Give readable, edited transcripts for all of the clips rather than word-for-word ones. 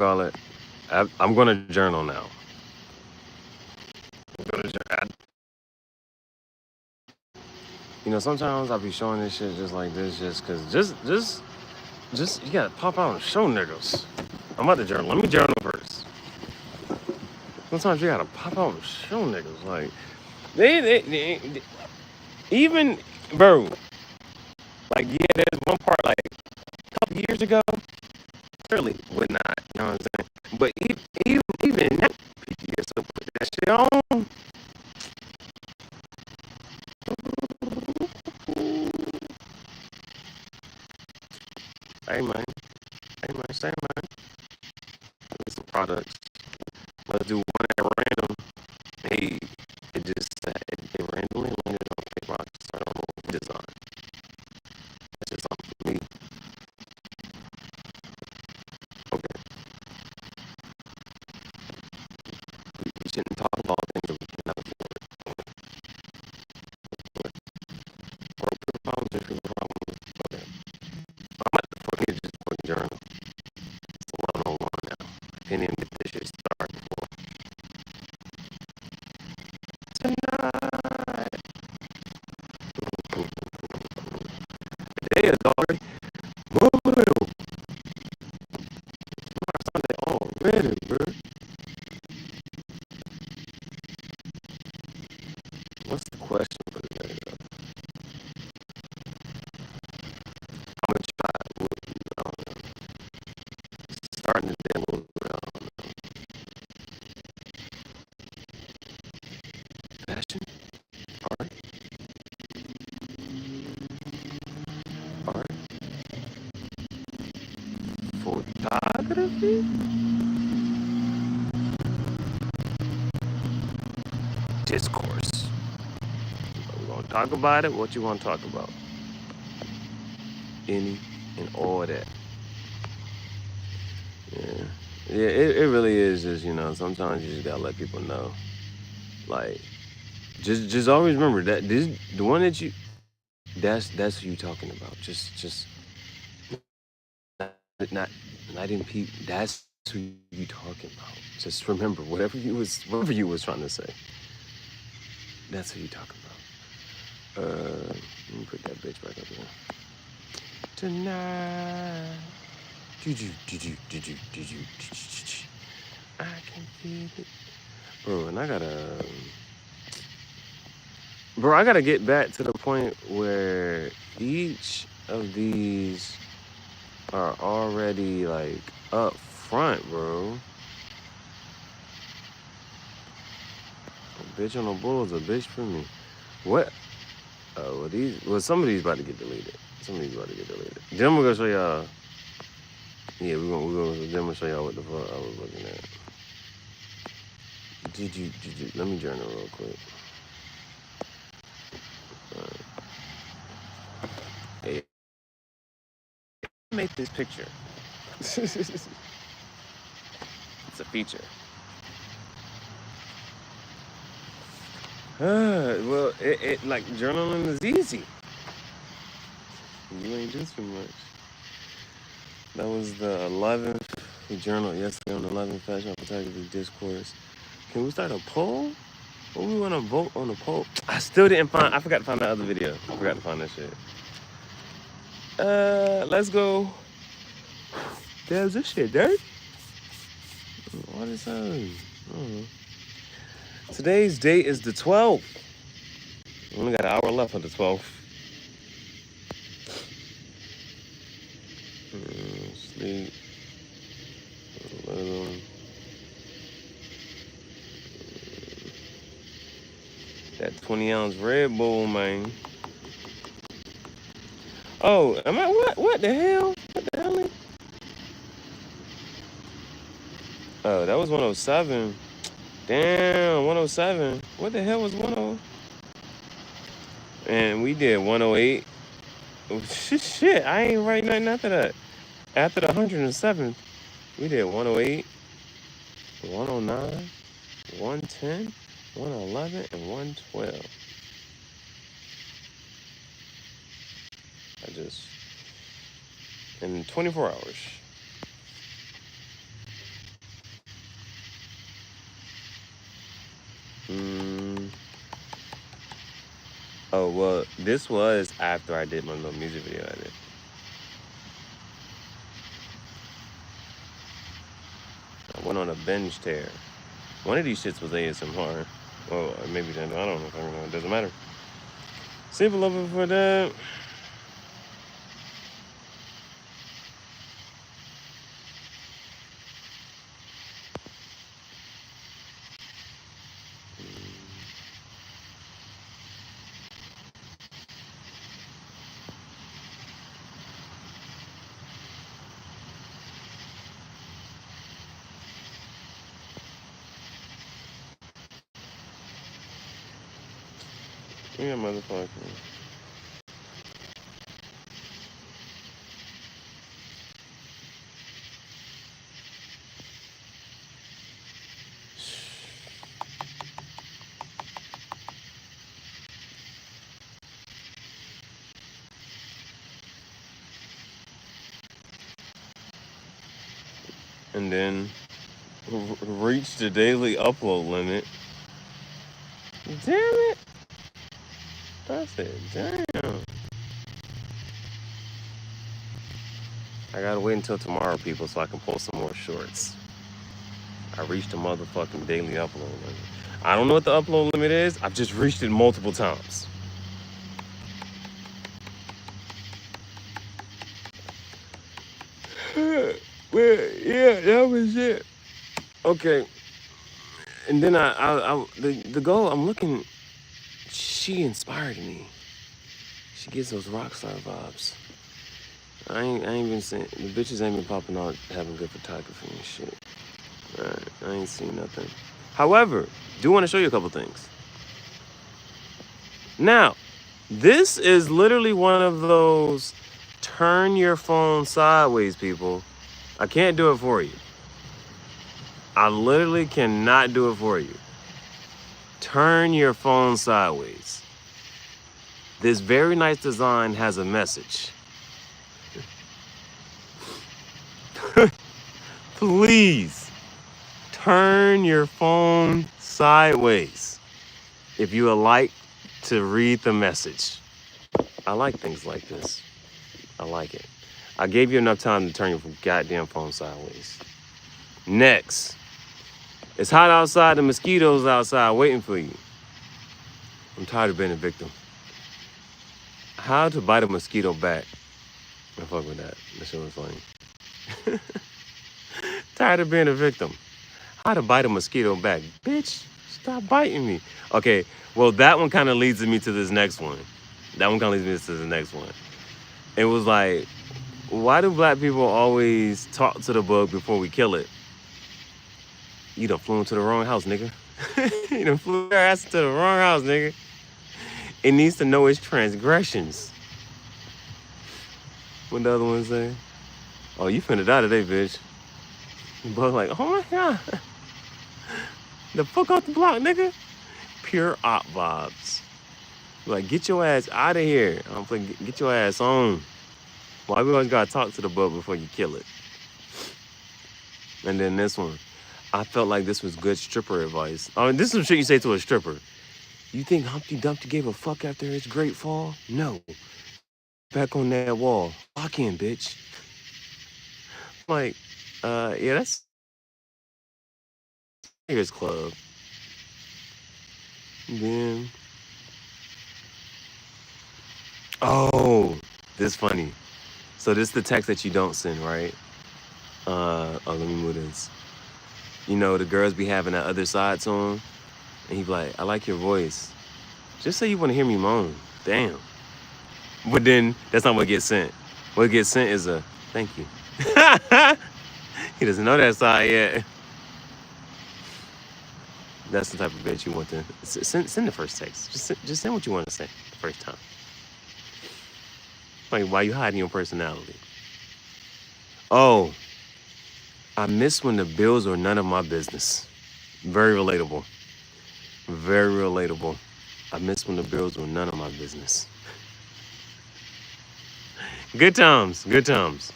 call it? I'm gonna journal now. I'm gonna sometimes I'll be showing this shit just like this, just cause, just you gotta pop out and show niggas. I'm about to journal. Let me journal first. Sometimes you gotta pop out and show niggas. Like they even bro. Like yeah, there's one part like a couple years ago. Clearly would not. You know what I'm saying? But even that PTS so put that shit on. Hey man, hey man, say man. Get some products. Let's do one at random. Hey, it randomly landed on Fake Rocks. So I don't know what design. That's just something for me. Okay, we shouldn't talk about things that we cannot afford. Or put problems if you have problems. Okay, I'm at the fucking just fucking journal. It's 11:01 now. I can't even get this shit started before tonight. Today is already Memorial Sunday already, bro. What's the question for today? I'm gonna try starting the day a little bit. Fashion, art, art, photography, discourse. We're gonna talk about it. What you want to talk about? Any and all that. Yeah, yeah. It really is just sometimes you just gotta let people know. Like just always remember that this the one that you that's who you talking about. Just not in people. That's who you talking about. Just remember whatever you was trying to say. That's who you talking about. Let me put that bitch back up here. Tonight. I can feel it. Bro, and I gotta get back to the point where each of these are already like up front, bro. A bitch on the bull is a bitch for me. What? Oh, some of these about to get deleted. Some of these about to get deleted. Then we're gonna show y'all. Yeah, then we'll show y'all what the fuck I was looking at. Let me journal real quick. Hey, make this picture. It's a feature. Well, it like journaling is easy. You ain't do too much. That was the 11th. We journaled yesterday on the 11th Fashion Photography Discourse. Can we start a poll? What we want to vote on the poll? I still didn't find. I forgot to find that other video. I forgot to find that shit. Let's go. Damn, this shit dirt. What is that? Today's date is the 12th. We only got an hour left on the 12th. Sleep. That 20-ounce Red Bull, man. Oh, am I what? What the hell? What the hell? Oh, that was 107. Damn, 107. What the hell was 10? And we did 108. Oh, shit, I ain't writing nothing after that. After the 107th, we did 108, 109, 110, 111, and 112. In 24 hours. Oh, well, this was after I did my little music video I did. I went on a binge tear. One of these shits was ASMR. Well, maybe then, I don't know if I know. It doesn't matter. Save a little bit for that. Yeah, motherfucker. And then reach the daily upload limit. Damn it. I said, damn. I gotta wait until tomorrow, people, so I can post some more shorts. I reached the motherfucking daily upload limit. I don't know what the upload limit is. I've just reached it multiple times. Well, yeah, that was it. Okay. And then the goal, I'm looking, she inspired me. She gives those rock star vibes. I ain't been seeing, the bitches ain't been popping out having good photography and shit. Alright, I ain't seen nothing. However, do want to show you a couple things. Now, this is literally one of those turn your phone sideways, people. I can't do it for you. I literally cannot do it for you. Turn your phone sideways. This very nice design has a message. Please turn your phone sideways if you would like to read the message. I like things like this. I like it. I gave you enough time to turn your goddamn phone sideways. Next. It's hot outside, the mosquitoes outside waiting for you. I'm tired of being a victim. How to bite a mosquito back. I fuck with that. That shit was funny. Tired of being a victim. How to bite a mosquito back. Bitch, stop biting me. Okay, well, that one kind of leads me to this next one. That one kind of leads me to the next one. It was like, why do black people always talk to the bug before we kill it? You done flew into the wrong house, nigga. You done flew your ass into the wrong house, nigga. It needs to know its transgressions. What the other one say? Oh, you finna die today, bitch. The bug like, oh my God. The fuck off the block, nigga. Pure op vibes. Like, get your ass out of here. I'm like, get your ass on. Why we always gotta talk to the bug before you kill it? And then this one. I felt like this was good stripper advice. I mean, this is some shit you say to a stripper. You think Humpty Dumpty gave a fuck after his great fall? No. Back on that wall. Lock in, bitch. Like, yeah, that's Tigers Club. Then, oh, this funny. So this is the text that you don't send, right? Oh, let me move this. You know, the girls be having that other side to them, and he be like, I like your voice. Just say you want to hear me moan. Damn. But then that's not what gets sent. What gets sent is a thank you. He doesn't know that side yet. That's the type of bitch you want to send the first text. Just send what you want to say the first time. Like, why you hiding your personality? Oh, I miss when the bills were none of my business. Very relatable. Very relatable. I miss when the bills were none of my business. Good times, good times.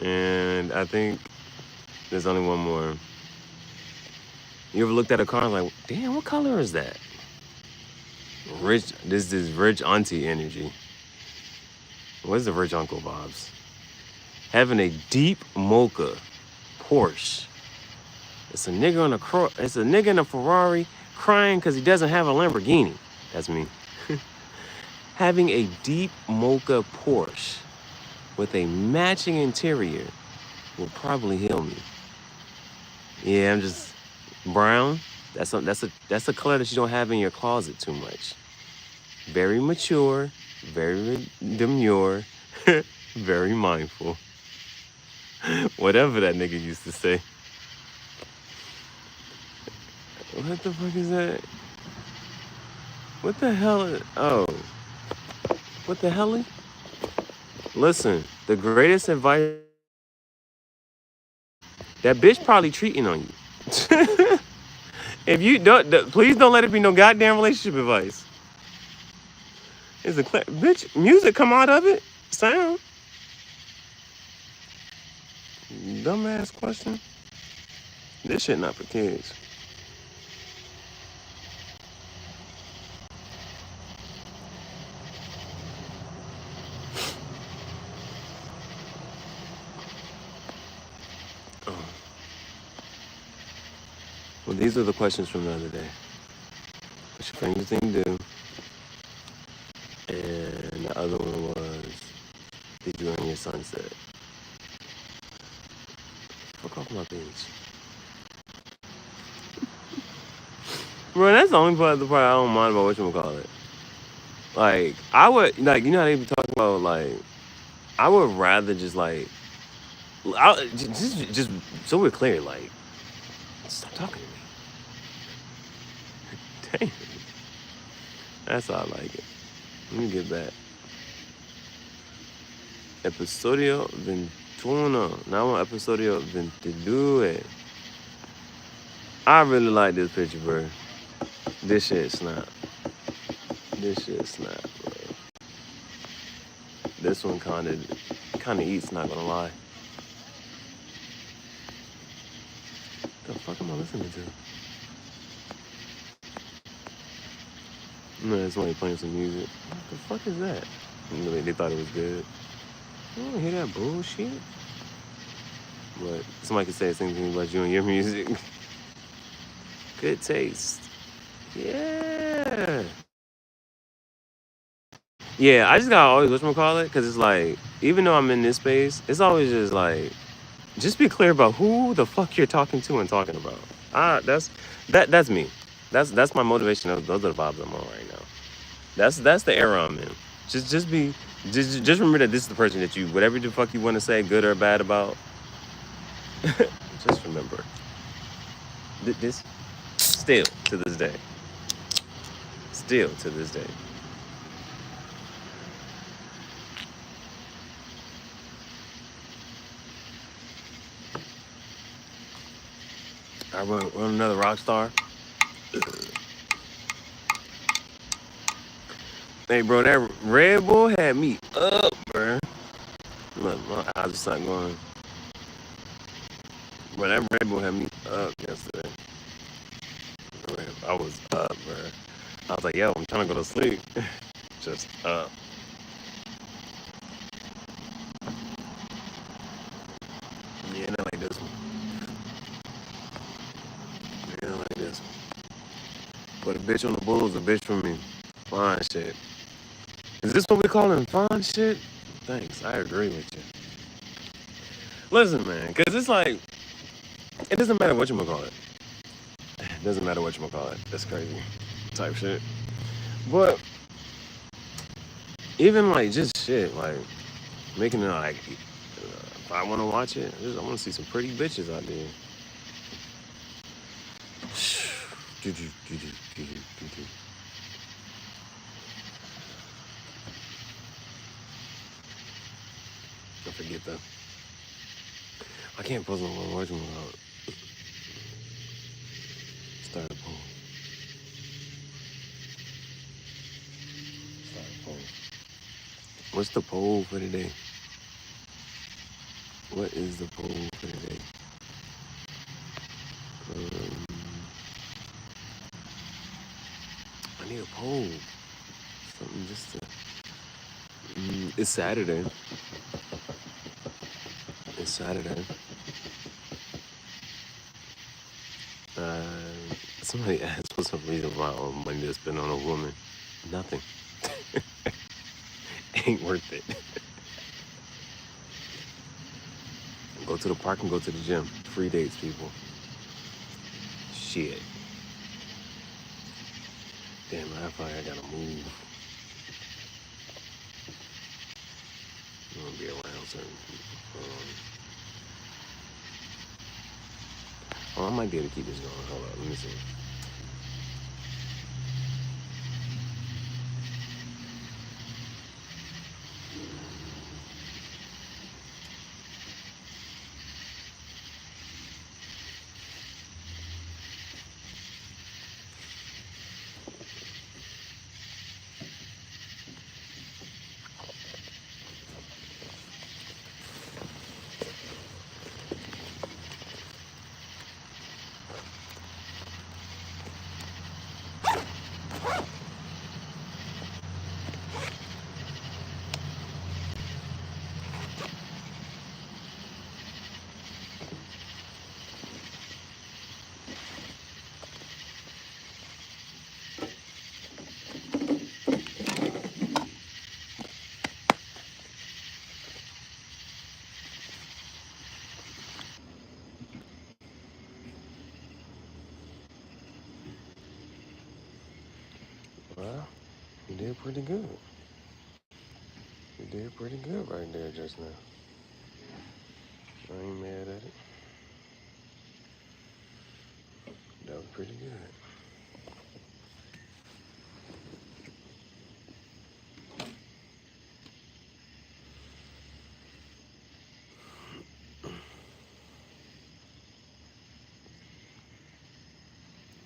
And I think there's only one more. You ever looked at a car and like, damn, what color is that? Rich, this is rich auntie energy. What's the rich uncle vibes? Having a deep mocha Porsche. It's a nigga on it's a nigga in a Ferrari crying because he doesn't have a Lamborghini. That's me. Having a deep mocha Porsche with a matching interior will probably heal me. Yeah, I'm just brown. That's a color that you don't have in your closet too much. Very mature, very demure, very mindful. Whatever that nigga used to say. What the fuck is that? What the hell is, oh, what the hell? Listen, the greatest advice, that bitch probably cheating on you. If you don't, please don't let it be no goddamn relationship advice. It's a bitch, music come out of it? Sound? Dumbass question. This shit not for kids. Oh. Well, these are the questions from the other day. What's your favorite thing to do? And the other one was, did you earn your sunset? Fuck off my page. Bro, that's the only part I don't mind about whatchamacallit. Like, I would, like, you know how they be talking about, like, I would rather just, like, just so we're clear, like, stop talking to me. Damn. That's how I like it. Let me get back. Episodio 21. Now on episodio 22. I really like this picture, bro. This shit snap. This shit snap, bro. This one kinda eats, not gonna lie. What the fuck am I listening to? No, somebody playing some music. What the fuck is that? You know, they thought it was good. You don't hear that bullshit? But somebody could say the same thing about you and your music. Good taste. Yeah. Yeah, I just gotta always whatchamacallit, because it's like, even though I'm in this space, it's always just like, just be clear about who the fuck you're talking to and talking about. That's me. That's my motivation. Those are the vibes I'm on right now. That's the era I'm in. Just remember that this is the person that you, whatever the fuck you want to say, good or bad about. Just remember. This still to this day. Still to this day. I run another rock star. Hey, bro, that Red Bull had me up, bro. Look, my eyes just not going. Bro, that Red Bull had me up yesterday. I was up, bro. I was like, yo, I'm trying to go to sleep. Just up. Yeah, not like this one. Yeah, not like this one. But a bitch on the bull is a bitch for me. Fine shit. Is this what we calling fine shit? Thanks, I agree with you. Listen, man, because it's like, it doesn't matter what you gonna call it. It doesn't matter what you gonna call it. That's crazy type shit. But even like just shit, like making it like, if I want to watch it, I want to see some pretty bitches out there. I forget that. I can't post on one watching without start a poll. Start a poll. What's the poll for today? What is the poll for today? I need a poll. Something just to. It's Saturday. It's Saturday. Uh, Somebody asked for some reason why all money to spend on a woman. Nothing. Ain't worth it. Go to the park and go to the gym. Free dates, people. Shit. Damn, I feel like I gotta move. I'm gonna be around certain people. Oh, I might be able to keep this going. Hold up, let me see. Well, you did pretty good. You did pretty good right there just now. I ain't mad at it. That was pretty good.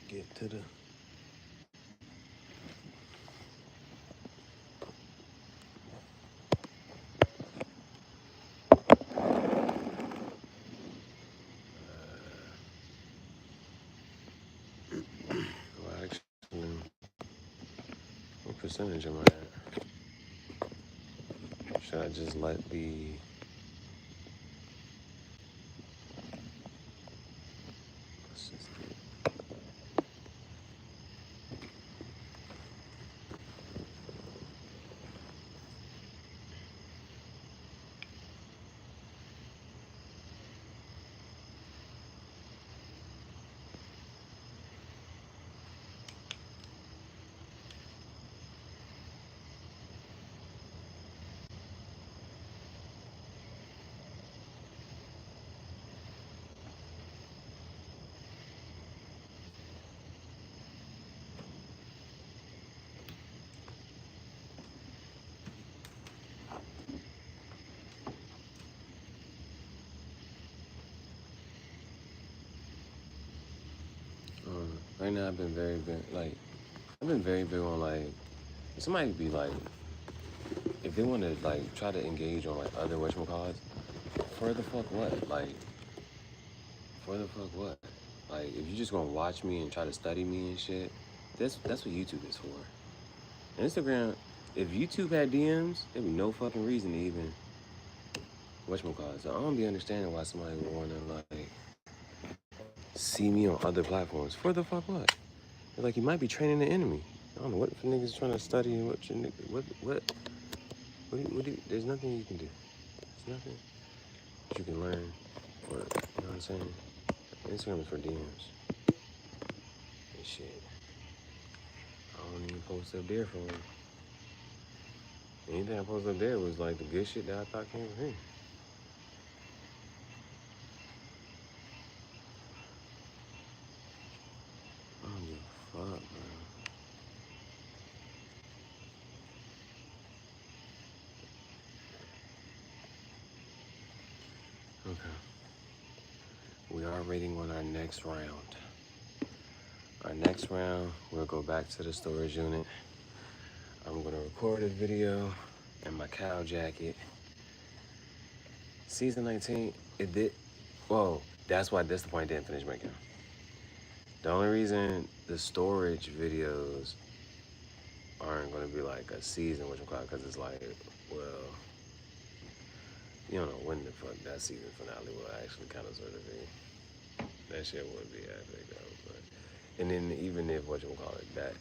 Get to the. Well, actually, what percentage am I at? Should I just let the. Let's just right now I've been very big, I've been very big on somebody be like, if they want to try to engage on other whatchamacallits, for the fuck what? For the fuck what? If you're just gonna watch me and try to study me and shit, that's what YouTube is for. Instagram, if YouTube had DMs, there'd be no fucking reason to even whatchamacallit. So I don't be understanding why somebody would want to see me on other platforms. For the fuck what? You might be training the enemy. I don't know what niggas trying to study and there's nothing you can do. There's nothing that you can learn. Or, you know what I'm saying? Instagram is for DMs. And shit. I don't even post up there for one. Anything I posted up there was the good shit that I thought came from him. I don't give a fuck, bro. Okay. We are waiting on our next round. Our next round, we'll go back to the storage unit. I'm gonna record a video in my cow jacket. Season 19, it did. Whoa, that's the point I didn't finish making. The only reason the storage videos aren't going to be like a season, which because it's like, well, you don't know when the fuck that season finale will actually kind of sort of be. That shit would be epic though. But and then even if what you call it that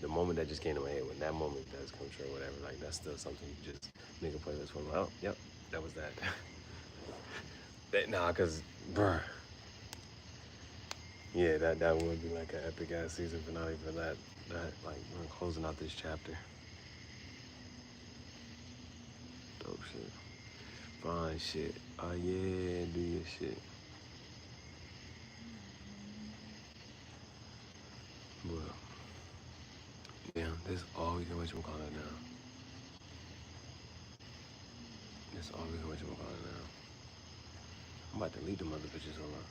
the moment that just came to my head when that moment does come true, whatever, like that's still something you just make a playlist for. Oh, yep, that was that. Nah, cause bruh, yeah, that would be like an epic ass season finale for that. That like we're closing out this chapter. Dope shit. Fine shit. Oh yeah, do your shit. Well, yeah, this all we can what you call it now. This all we can what you call it now. I'm about to delete them other pictures. Hold on.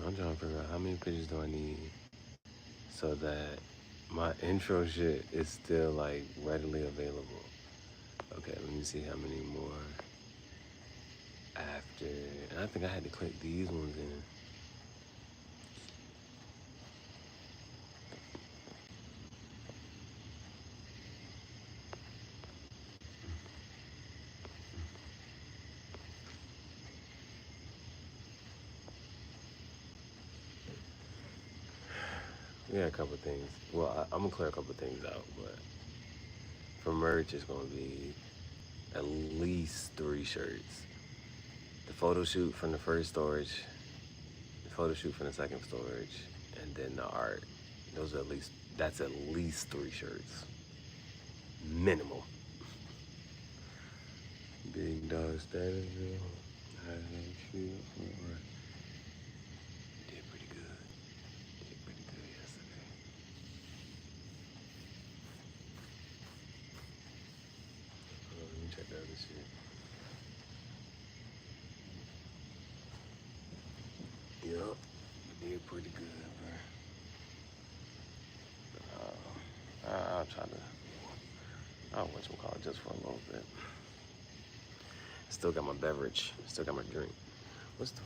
I'm trying to figure out how many pictures do I need so that my intro shit is still like readily available. Okay, let me see how many more after. And I think I had to click these ones in. We got a couple things. Well, I'm gonna clear a couple things out, but for merch, it's gonna be at least 3 shirts. The photo shoot from the first storage, the photo shoot from the second storage, and then the art. Those are that's at least 3 shirts. Minimal. Big dog status, I shoot. Did pretty good. Did pretty good yesterday. Let me check the other shit. Yup, did pretty good, bro. I'll try to. I'll call it just for a little bit. Still got my beverage. Still got my drink. What's the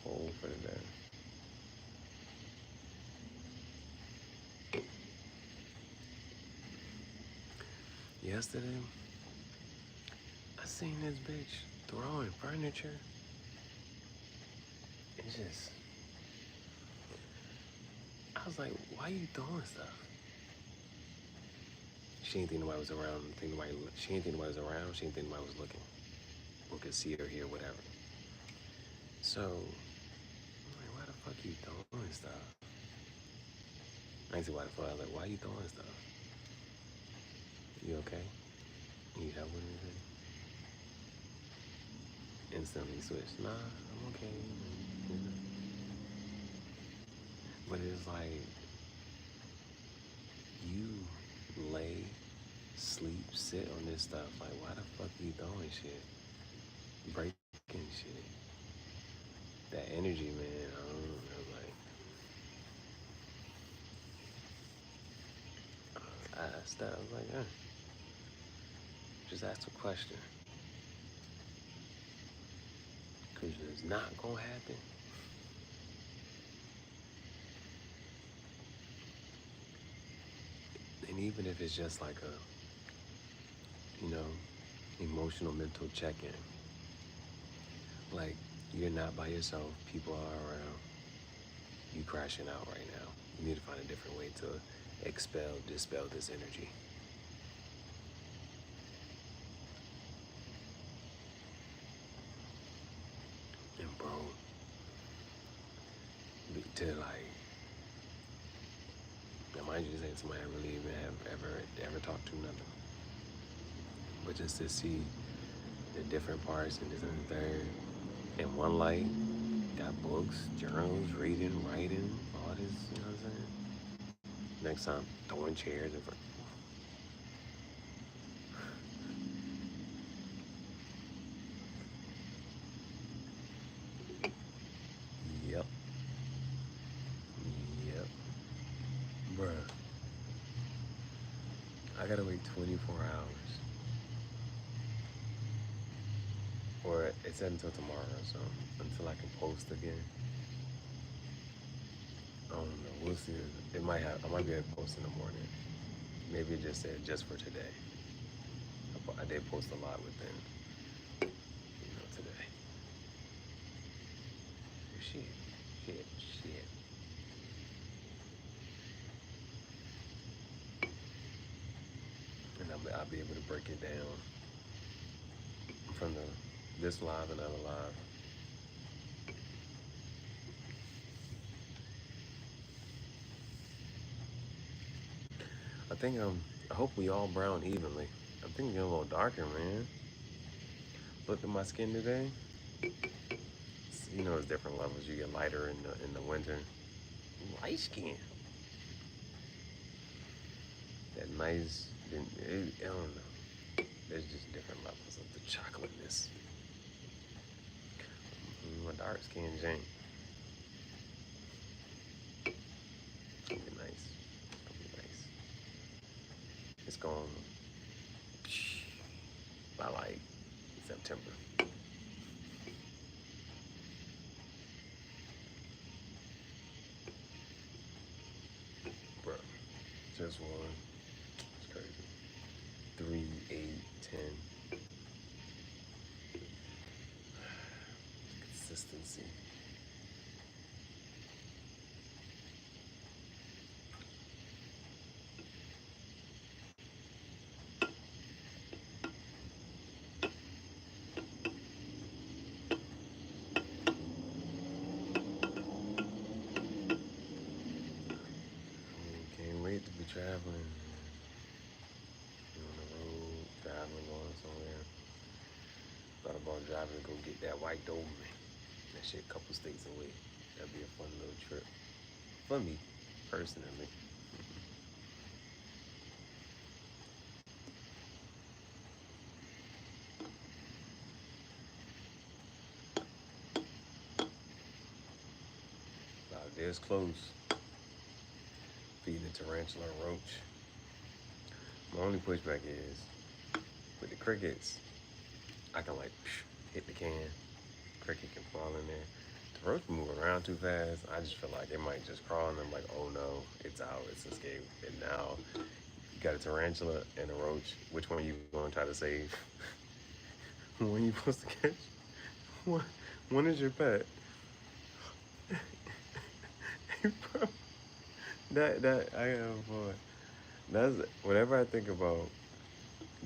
poll for today? Yesterday, I seen this bitch throwing furniture. It's just, I was like, why you throwing stuff? She didn't think nobody was around. She didn't think nobody was around. She didn't think nobody was looking or could see or hear, whatever. So, I'm like, why the fuck you throwing stuff? I didn't see why the fuck. I was like, why you throwing stuff? You okay? Need help with anything? Instantly switched. Nah, I'm okay. You know? But it's like, you lay, sleep, sit on this stuff. Like, why the fuck you throwing shit? Breaking shit. That energy, man. I don't know. I asked that. I was like, just ask a question. Because it's not going to happen. And even if it's just like a, emotional mental check-in. Like, you're not by yourself. People are around. You crashing out right now. You need to find a different way to dispel this energy. And bro, to like, now mind you, this ain't somebody I really even have ever talked to, nothing. But just to see the different parts and this and the third, in one light, got books, journals, reading, writing, all this, you know what I'm saying? Next time, throwing chairs in front. Yep. Yep. Bruh. I gotta wait 24 hours or it said until tomorrow, so until I can post again. I don't know. We'll see. It might have. I might be able to post in the morning. Maybe it just said just for today. I did post a lot within, today. Shit, shit. And I'll be able to break it down from this live and other live. I think I hope we all brown evenly. I'm thinking a little darker, man. Looked at my skin today. It's different levels. You get lighter in the winter. Light skin. That nice. I don't know. There's just different levels of the chocolateness. My dark skin, Jane. It's gonna be nice. It's gonna be nice. It's going by like September. Bro, just one. It's crazy. 3, 8, 10. Consistency. Can't wait to be traveling. On the road, driving, going somewhere. Thought about driving to go get that white Doberman. That shit a couple states away. That'd be a fun little trip. For me, personally. About this close. Feeding a tarantula or roach. My only pushback is, with the crickets, I can like hit the can. Cricket can fall in there. The roach move around too fast. I just feel like it might just crawl and I'm like, oh no, it's out, it's escaped. And now you got a tarantula and a roach. Which one are you gonna try to save? When you supposed to catch? One is your pet. Bro, that I am boy. That's whenever I think about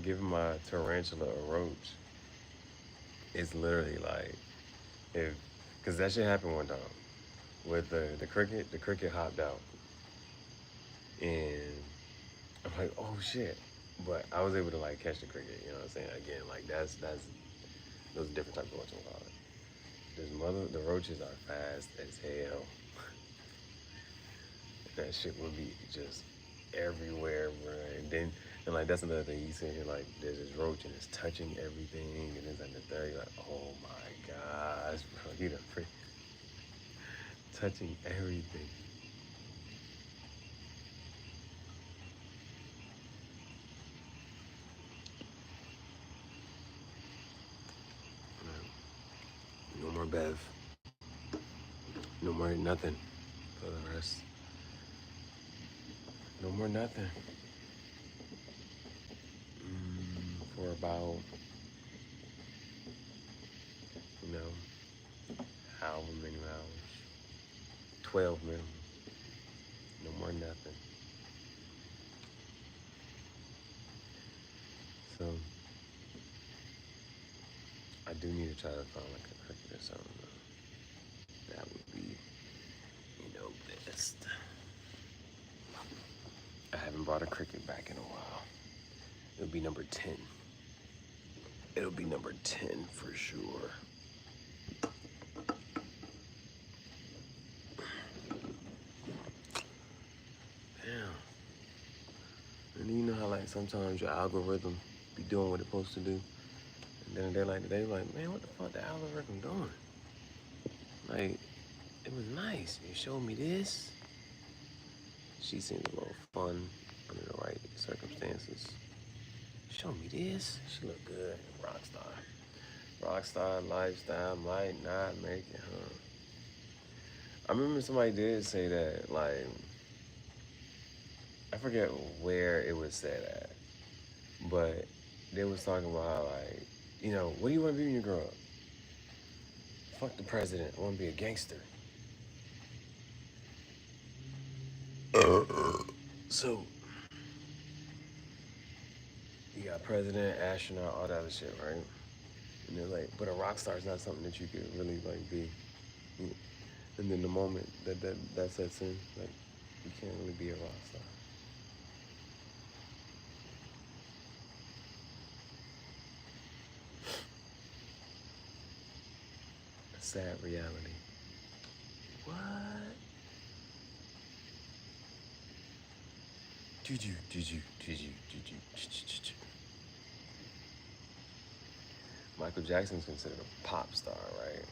giving my tarantula a roach, it's literally like because that shit happened one time with the cricket. The cricket hopped out, and I'm like, oh shit! But I was able to like catch the cricket. You know what I'm saying? Again, like that's those different types of whatchamacallit. The roaches are fast as hell. That shit will be just everywhere, bro. And like that's another thing you see here, like there's this roach and it's touching everything, and it's like the third, you're like, oh my gosh, bro, he done touching everything. No more Bev. No more nothing for the rest. No more nothing. For about, however many hours. 12 minimum. No more nothing. So I do need to try to find like a cricket or something. That would be, best. I haven't brought a cricket back in a while. It'll be number 10. It'll be number 10 for sure. Damn. And you know how like sometimes your algorithm be doing what it's supposed to do. And then they're like, man, what the fuck the algorithm doing? Like, it was nice. You showed me this. She seemed a little fun under the right circumstances. Show me this. She looked good. Rockstar. Rockstar lifestyle might not make it home. I remember somebody did say that, like, I forget where it was said at, but they was talking about how, like, what do you want to be when you grow up? Fuck the president. I want to be a gangster. So, you got president, astronaut, all that other shit, right? And they're like, but a rock star is not something that you could really, like, be. And then the moment that sets in, like, you can't really be a rock star. A sad reality. What? Did you? Michael Jackson's considered a pop star, right?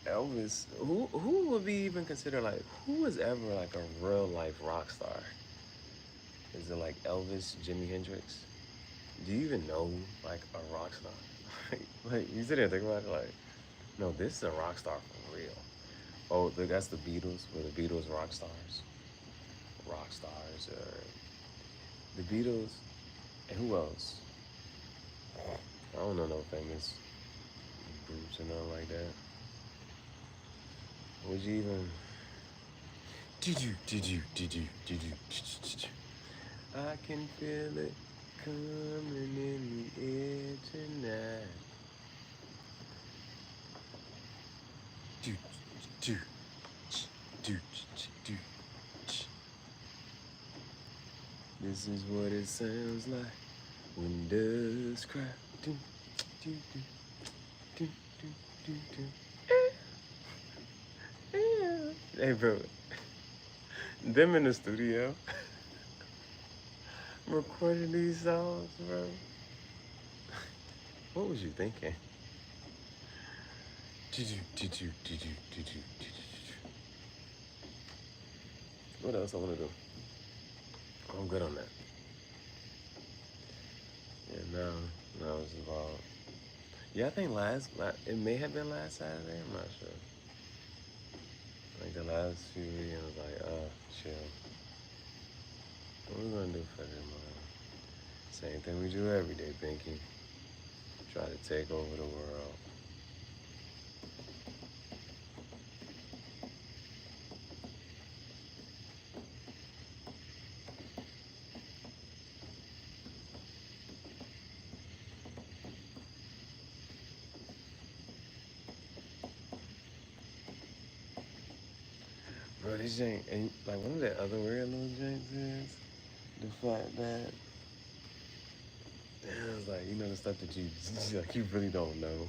Elvis, who would be even considered, like, who was ever like a real life rock star? Is it like Elvis, Jimi Hendrix? Do you even know like a rock star? like you sit there and think about it, like, no, this is a rock star for real. Oh, that's the Beatles. Were the Beatles rock stars? Rock stars, or the Beatles, and who else? I don't know no famous groups or nothing like that. Would you even? Did you? I can feel it coming in the air tonight. Do. This is what it sounds like when doves cry. Do. Hey, bro. Them in the studio recording these songs, bro. What was you thinking? Did you? What else I want to do? I'm good on that. Yeah, now it's about. Yeah, I think it may have been last Saturday. I'm not sure. Like the last few weeks, I was like, chill. What we gonna do for tomorrow? Same thing we do every day, Pinky. Try to take over the world. Bro, this ain't, and like one of the other weird little jinx is the fact that it's like, the stuff that you like you really don't know.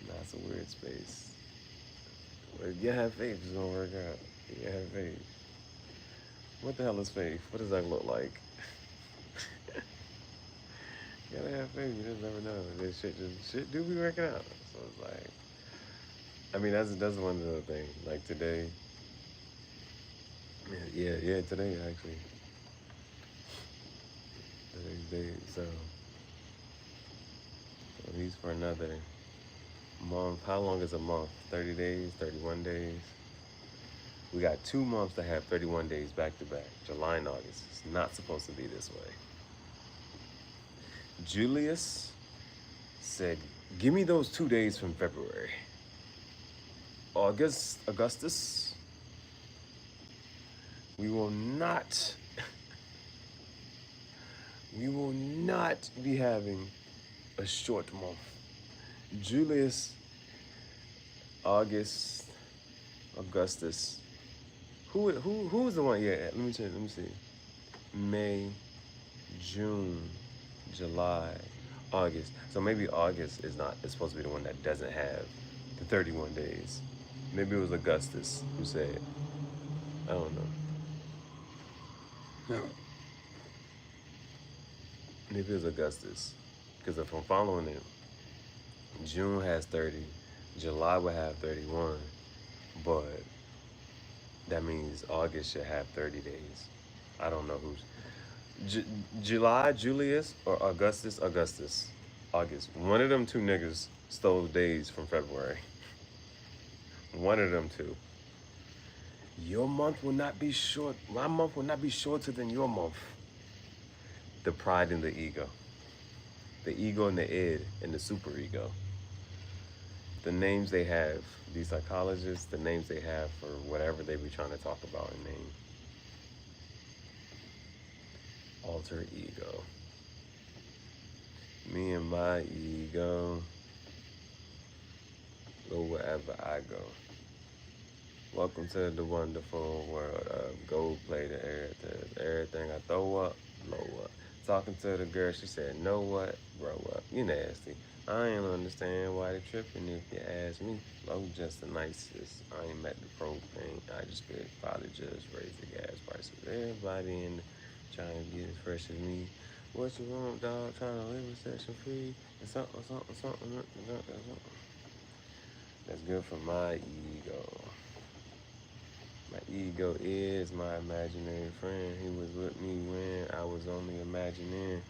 That's a weird space. But you have faith, it's gonna work out. You have faith. What the hell is faith? What does that look like? You gotta have faith, you just never know. This shit do be working out. So it's like, I mean, that's one of the things. Like today, yeah, today actually. Today's day, so at least for another month. How long is a month? 30 days, 31 days? We got 2 months to have 31 days back to back. July and August. It's not supposed to be this way. Julius said, give me those 2 days from February. Augustus, we will not be having a short month. Julius, August, Augustus. Who was the one? Yeah, let me see. May, June, July, August. So maybe August is supposed to be the one that doesn't have the 31 days. Maybe it was Augustus who said, I don't know. No. Maybe it was Augustus. Because if I'm following it, June has 30, July will have 31, but that means August should have 30 days. I don't know who's. J- July, Julius, or Augustus, Augustus, August. One of them two niggas stole days from February. One of them two. Your month will not be short. My month will not be shorter than your month. The pride and the ego. The ego and the id and the super ego. The names they have, these psychologists, the names they have for whatever they be trying to talk about and name. Alter ego. Me and my ego go wherever I go. Welcome to the wonderful world of gold plated everything. Everything I throw up, blow up. Talking to the girl, she said, know what? Grow up. You nasty. I ain't understand why they tripping if you ask me. Low just the nicest. I ain't met the propane. I just could probably just raise the gas prices. Everybody in the trying to get as fresh as me. What you want, dog? Trying to live recession free. And something. That's good for my ego. My ego is my imaginary friend. He was with me when I was only imagining.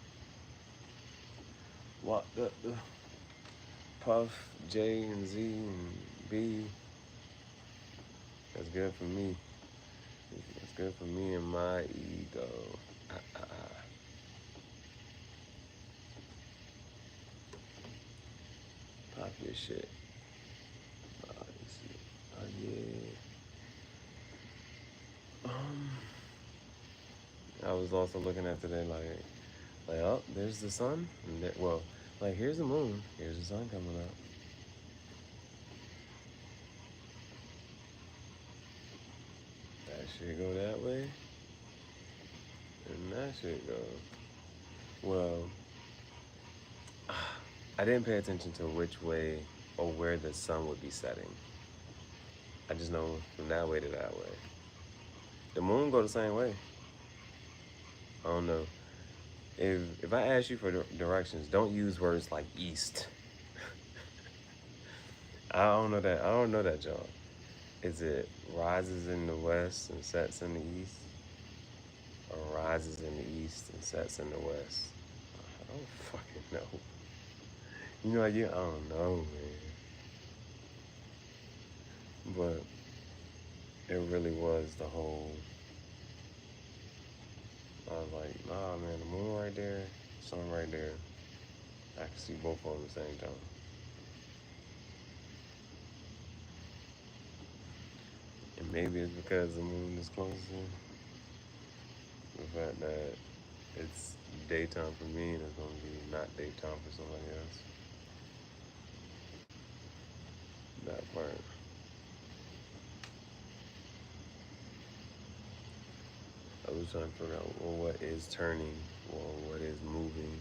Walked up the Puff, J, and Z, and B. That's good for me. That's good for me and my ego. Pop your shit. Let's see. Oh, yeah. I was also looking at today like, oh, there's the sun. And there, well, like, here's the moon. Here's the sun coming up. That shit go that way. And that shit go. Well, I didn't pay attention to which way or where the sun would be setting. I just know from that way to that way. The moon go the same way. I don't know. If I ask you for directions, don't use words like east. I don't know that. I don't know that, y'all. Is it rises in the west and sets in the east, or rises in the east and sets in the west? I don't fucking know. You know, I don't know, man. But it really was the whole. I was like, nah, man, the moon right there, sun right there. I can see both of them at the same time. And maybe it's because the moon is closer. The fact that it's daytime for me and it's going to be not daytime for somebody else. That part. I was trying to figure out, well, what is turning or what is moving.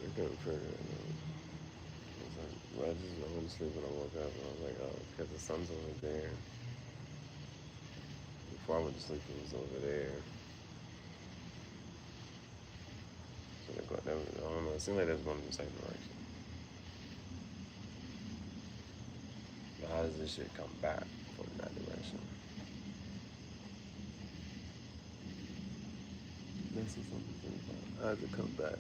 I couldn't figure it out. I was like, well, I went to sleep when I woke up and I was like, oh, because the sun's over there. Before I went to sleep, it was over there. So I don't know, it seemed like they was going in the same direction. But how does this shit come back from that direction? This is something to think about. How does it come back?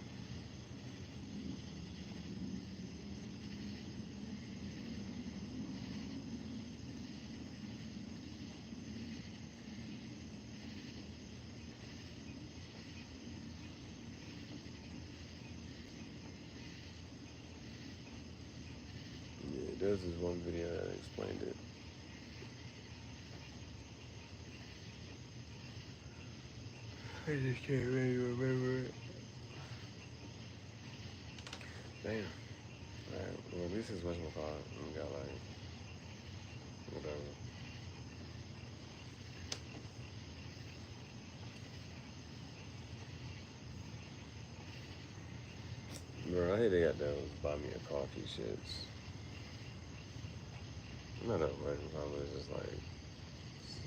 Yeah, there's this one video that explained it. I just can't really remember it. Damn. Alright, well, at least it's whatchamacallit. We got like, whatever. Bro, I hate they got those buy me a coffee shits. Not that whatchamacallit, it's just like,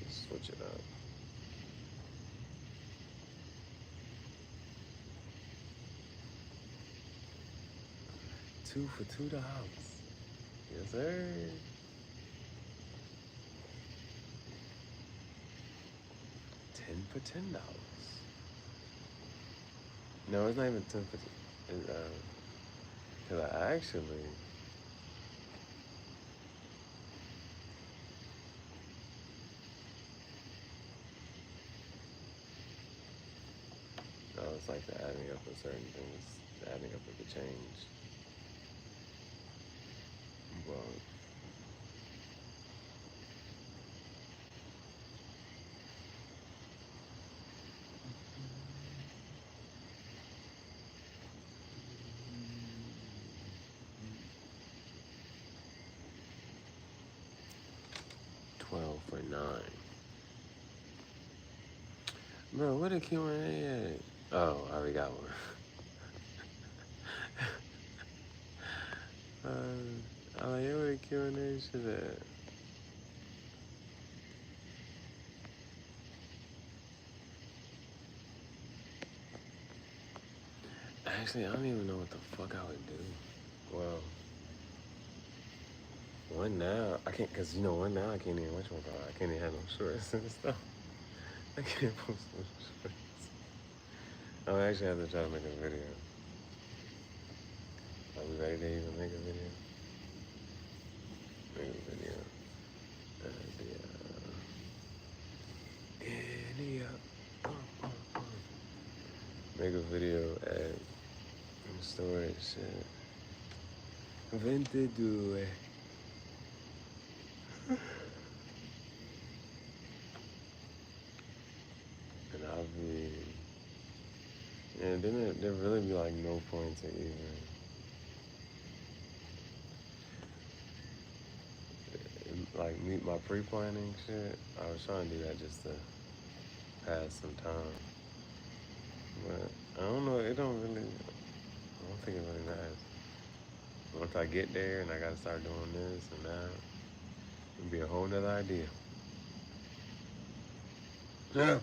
switch it up. 2 for $2. Yes, sir. 10 for $10. No, it's not even 10 for 10. Because I actually. No, it's like the adding up of certain things, the adding up of the change. Well, $12 for $9. Bro, where the Q&A at? Oh, I already got one. I'm like, yo, where the Q&A shit at? Actually, I don't even know what the fuck I would do. Well, one now, I can't, cause one now I can't even watch my car. I can't even have no shorts and stuff. I can't post no shorts. I actually have to try to make a video. Are we ready to even make a video? Make a video. Make a video at storage shit. 22. And I'll be. And then there really be like no point to even. Like meet my pre-planning shit. I was trying to do that just to pass some time. But I don't know, it don't really, I don't think it really matters. Once I get there and I gotta start doing this and that, it'll be a whole nother idea. Yeah.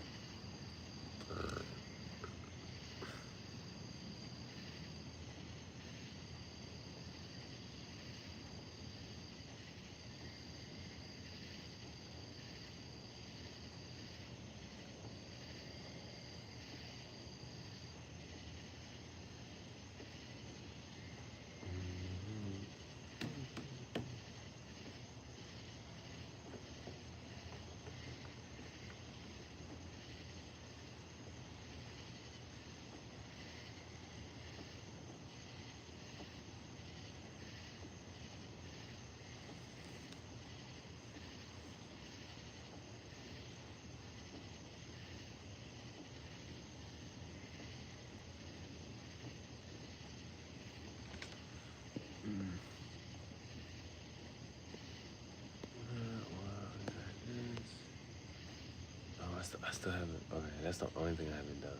I still haven't. Okay, that's the only thing I haven't done.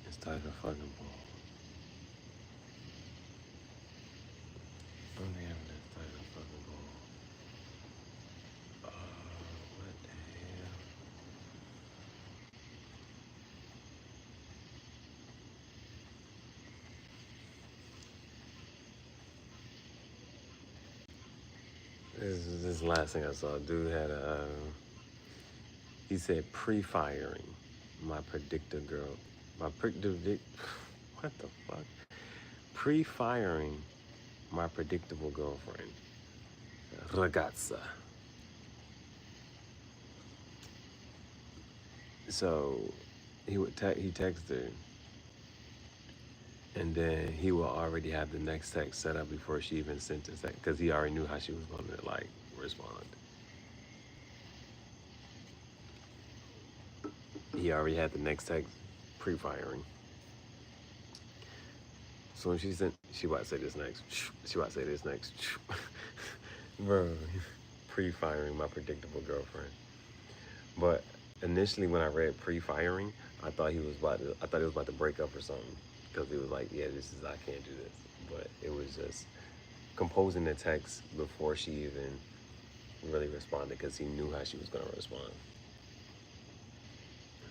It's tied the fucking ball. Only thing I haven't done is tied the fucking ball. What the hell? This is the last thing I saw. Dude had he said pre-firing my predictor girl. What the fuck? Pre-firing my predictable girlfriend. Ragazza. So he texted her, and then he will already have the next text set up before she even sent his text, because he already knew how she was going to like respond. He already had the next text pre-firing. So when she sent, she about to say this next. She about to say this next. Bro, pre-firing my predictable girlfriend. But initially when I read pre-firing, I thought he was about to break up or something, because he was like, yeah, I can't do this. But it was just composing the text before she even really responded, because he knew how she was going to respond.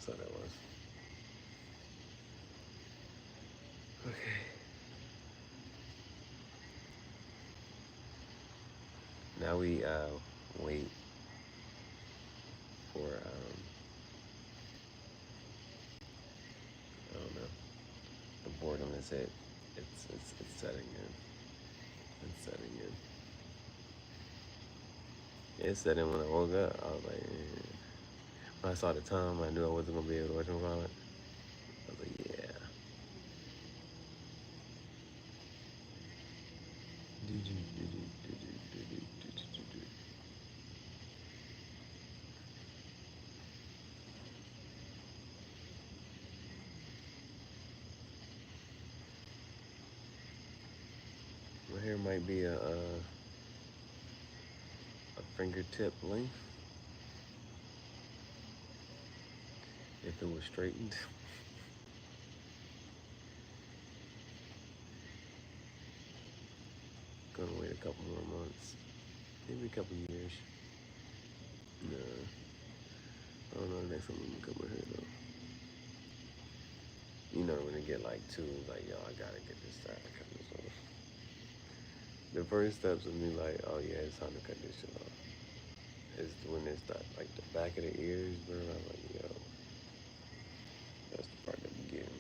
That's how that was. Okay. Now we wait for I don't know. The boredom is hit. It's setting in. It's setting in. It set in when I woke up. I was like, when I saw the time, I knew I wasn't gonna be able to watch it. I was like, yeah. My hair might be a fingertip length if it was straightened. Gonna wait a couple more months, maybe a couple years. No, I don't know the next time I'm gonna cut my hair though. You know, when it get like two, like, yo, I gotta get this side, cut this off. The first steps of me like, oh yeah, it's time to cut this shit off. Is when it starts, like the back of the ears, bro. I'm like, yo, that's the part that be getting me.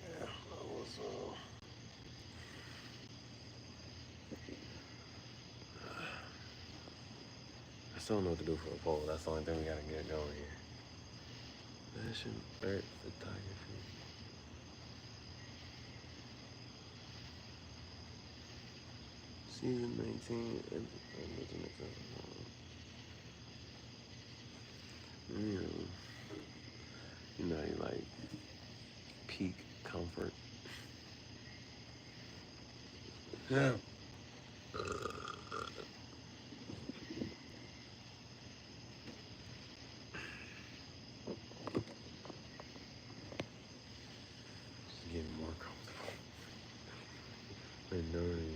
Yeah, I was, I still don't know what to do for a poll. That's the only thing we gotta get going here. Fashion, art, photography. Season 19. You know, you like peak comfort. Yeah. Just getting more comfortable. I know it is.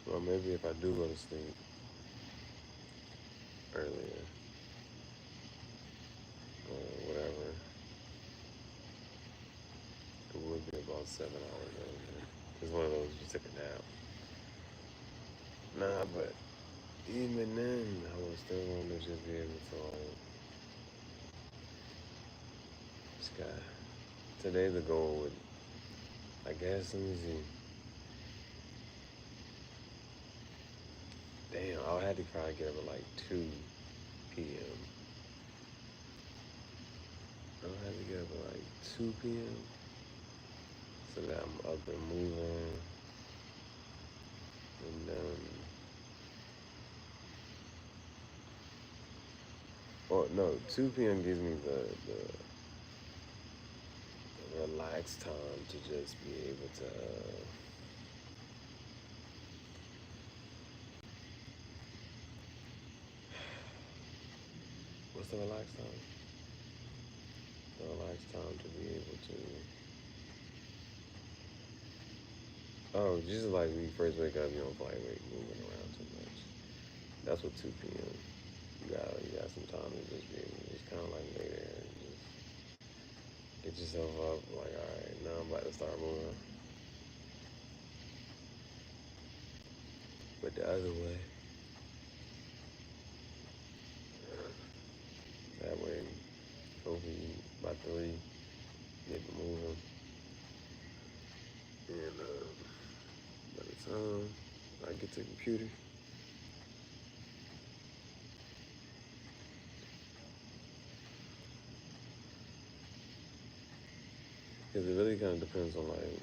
Well, maybe if I do go to sleep earlier, or whatever, it would be about 7 hours earlier. It's one of those you took a nap. Nah, but even then, I would still want to just be able to, like, Sky. Today the goal would, I guess, let me see. Damn, I would have to probably get up at like 2 p.m. I would have to get up at like 2 p.m. so that I'm up and moving. And well, no, 2 p.m. gives me the relaxed time to just be able to, what's the relaxed time? The relaxed time to be able to, oh, just like when you first wake up, you don't feel like moving around too much. That's what 2 p.m. You got some time to just be able to just kind of like lay there and just get yourself up, like, all right, now I'm about to start moving. But the other way, that way, hopefully by 3, get moving. And by the time I get to the computer, because it really kind of depends on, like,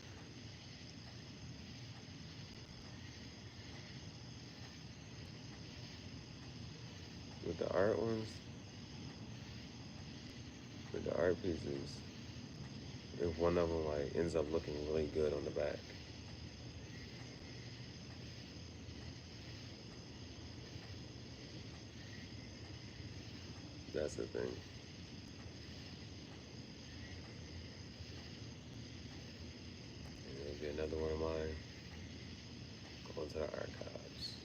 with the art ones, with the art pieces, if one of them like ends up looking really good on the back, That's the thing. And it'll be another one of mine going to the archives.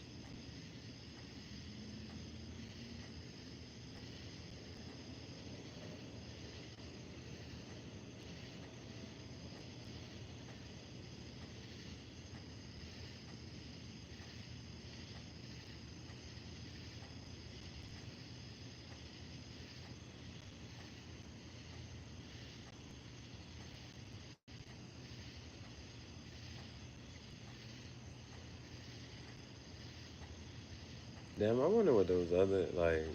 Damn, I wonder what those other, like,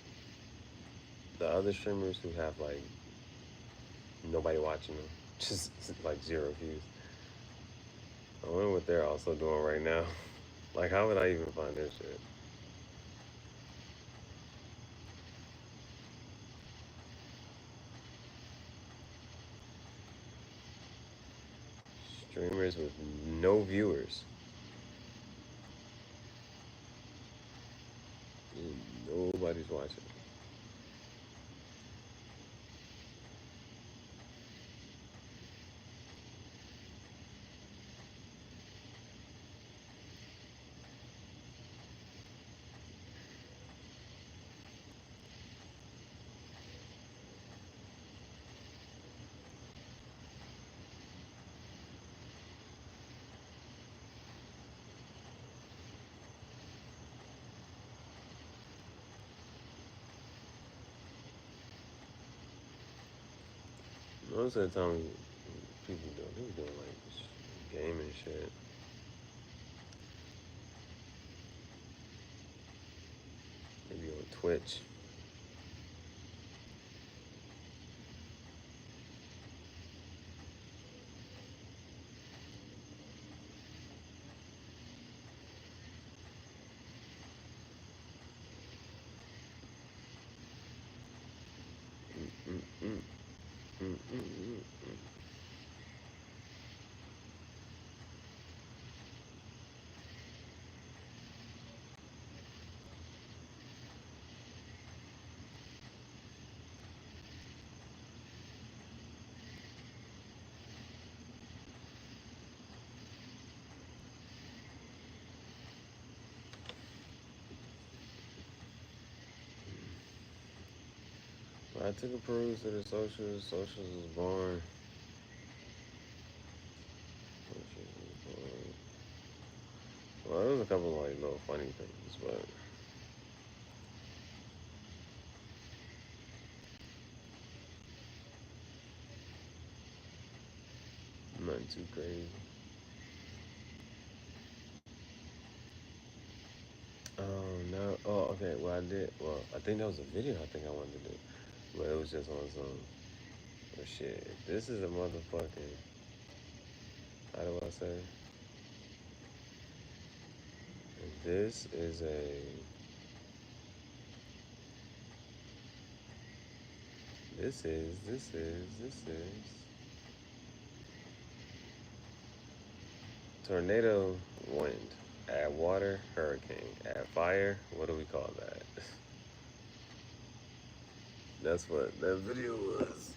the other streamers who have, like, nobody watching them, just, like, 0 views. I wonder what they're also doing right now. Like, how would I even find this shit? Streamers with no viewers. Nobody's watching. Most of the time, people doing like gaming shit. Maybe on Twitch. Mm-mm-mm. Mm-mm-mm. I took a peruse to the socials. Socials was boring. Socials was boring. Well, there was a couple like little funny things, but nothing too crazy. No. Oh, okay. Well, I did. Well, I think that was a video. I think I wanted to do, but it was just on some. Oh shit! This is a motherfucking. How do I say? This is a. This is. Tornado, wind. Add water, hurricane. Add fire, what do we call that? That's what that video was.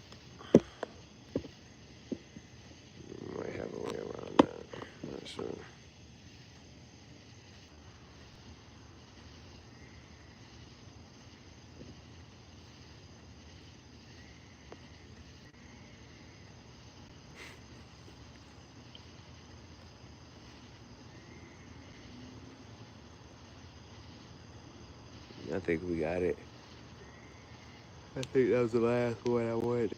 Might have a way around that. Not sure. I think we got it. I think that was the last one I wanted.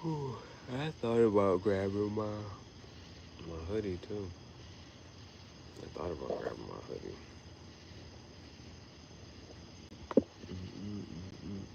Whew, I thought about grabbing my hoodie too. I thought about grabbing my hoodie. Mm-mm-mm-mm.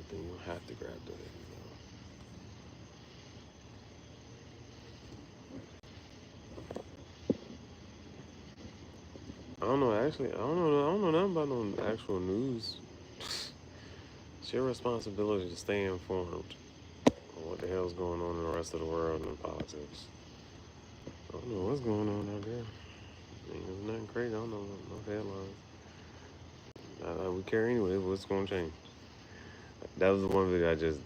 then you don't have to grab the hoodie, though. I don't know. Actually, I don't know nothing about no actual news. It's your responsibility to stay informed on what the hell's going on in the rest of the world and politics. I don't know what's going on out there. I mean, there's nothing crazy. I don't know no headlines. We care anyway. What's going to change? That was the one video I didn't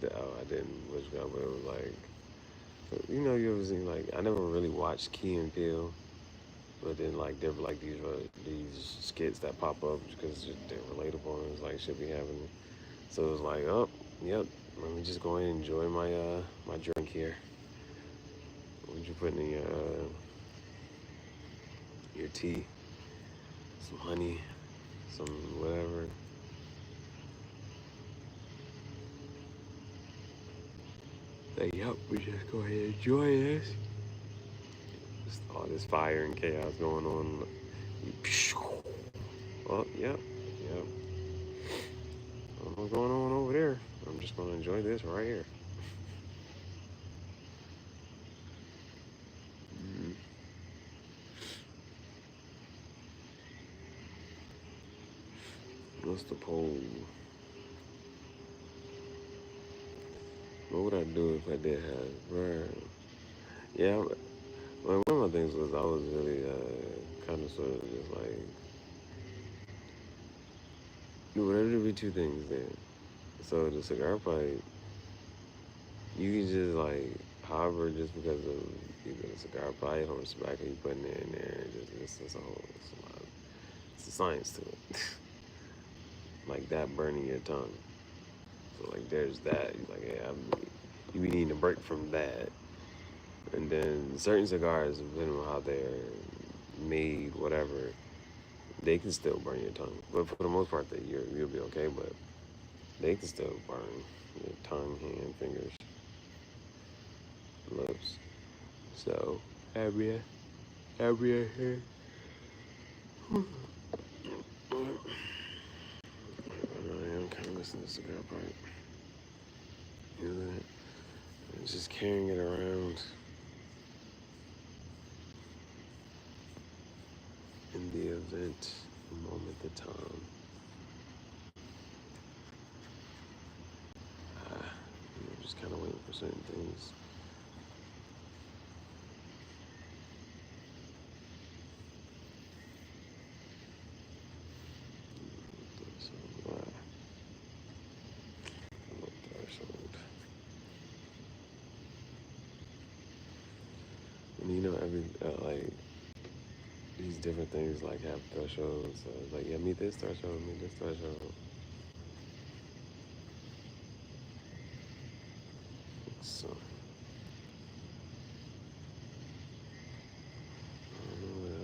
wish God, but it was like, you know, you ever seen like I never really watched Key and Peele, but then like there were like these skits that pop up because they're relatable and it's like should be happening. So it was like, oh, yep, let me just go ahead and enjoy my my drink here. What you put in your tea? Some honey, some whatever. Like, yep, we just go ahead and enjoy this. Just all this fire and chaos going on. Oh, yep. I don't know what's going on over there. I'm just gonna enjoy this right here. What's the poll? What would I do if I did have? Right. Yeah. Well, one of my things was I was really kind of sort of just like, whatever there be two things there. So the cigar pipe, you can just like, however, just because of either the cigar pipe or tobacco you putting it in there, it's a whole, it's a science to it. Like that burning your tongue. So like there's that. He's like, yeah, you be needing a break from that. And then certain cigars, depending on how they're made, whatever, they can still burn your tongue. But for the most part, that you'll be okay. But they can still burn your tongue, hand, fingers, lips. So have your hair. I am kind of missing the cigar pipe. You know that? I'm just carrying it around in the event, the moment, the time. Just kind of waiting for certain things. And you know, every like these different things like have thresholds. So it's like, yeah, meet this threshold, meet this threshold. So I don't know what else.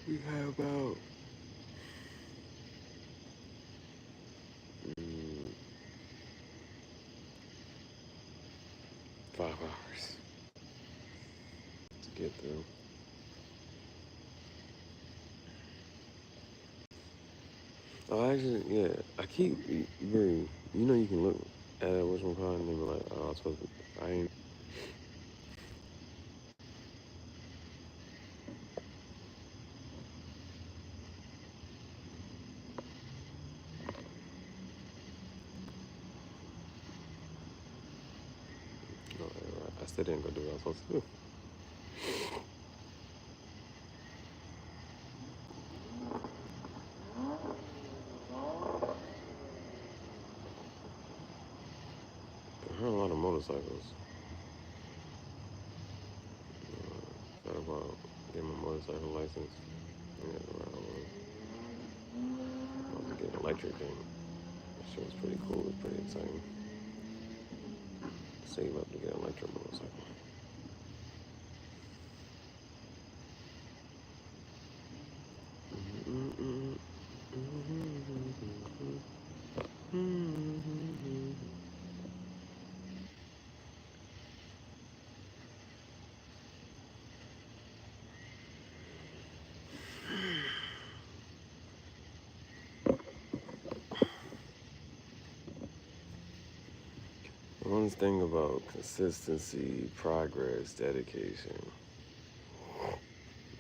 We have about 5 hours to get through. Oh, actually, yeah. I keep, bro. You know, you can look at it, which one called, and they be like, oh, I was supposed to. I ain't. No, I still didn't go do what I was supposed to do. I heard a lot of motorcycles. Thought about getting my motorcycle license. Yeah, around one. I was getting an electric thing. That shit was pretty cool. It was pretty exciting. Save up to get an electric motorcycle. this thing about consistency, progress, dedication.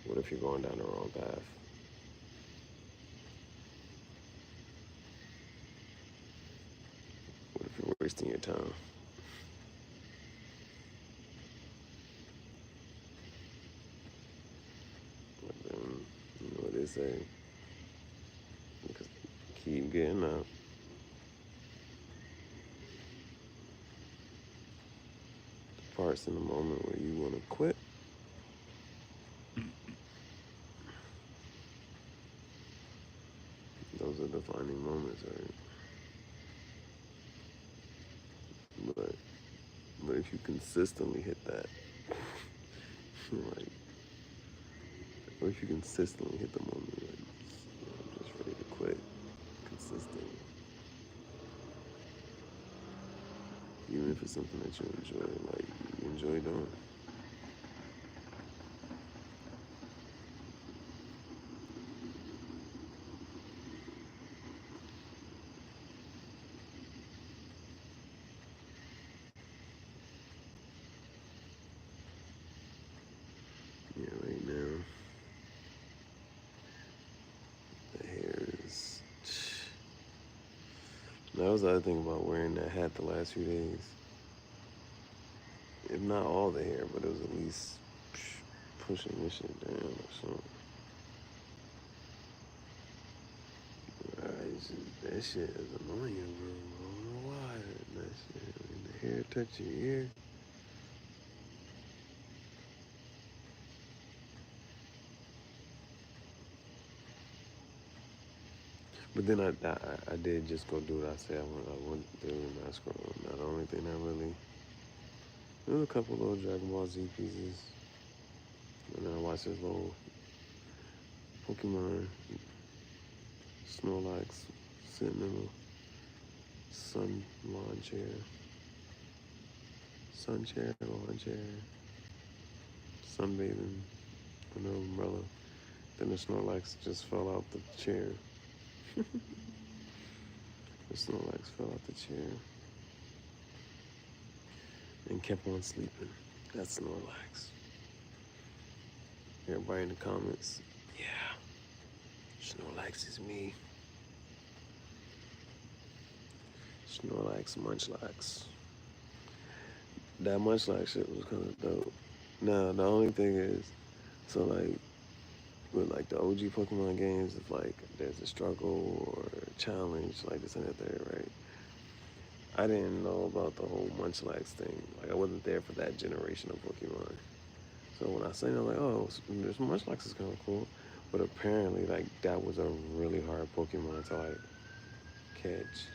What if you're going down the wrong path? What if you're wasting your time? But then, you know what they say? Keep getting up. The parts in the moment where you want to quit. Those are defining moments, right? But if you consistently hit that, like, or if you consistently hit the moment, like, I'm just ready to quit, consistent, even if it's something that you enjoy, like you enjoy doing. Yeah, right now, the hair is. That was the other thing about wearing that hat the last few days. If not all the hair, but it was at least pushing this shit down or something. That shit is annoying, bro. I don't know why. That shit, when the hair touch your ear. But then I did just go do what I said. I went through the mascara. Now the only thing that really, there was a couple little Dragon Ball Z pieces. And then I watched this little Pokemon Snorlax sitting in a lawn chair. Sun chair, lawn chair, sunbathing under an umbrella. Then the Snorlax just fell out the chair. The Snorlax fell out the chair and kept on sleeping. That's Snorlax. Everybody in the comments, yeah, Snorlax is me. Snorlax, Munchlax. That Munchlax shit was kind of dope. Now, the only thing is, so like, with like the OG Pokemon games, it's like there's a struggle or a challenge, like this and that there, right? I didn't know about the whole Munchlax thing. Like I wasn't there for that generation of Pokemon. So when I seen it, I was like, oh, this Munchlax is kind of cool. But apparently, like that was a really hard Pokemon to like catch.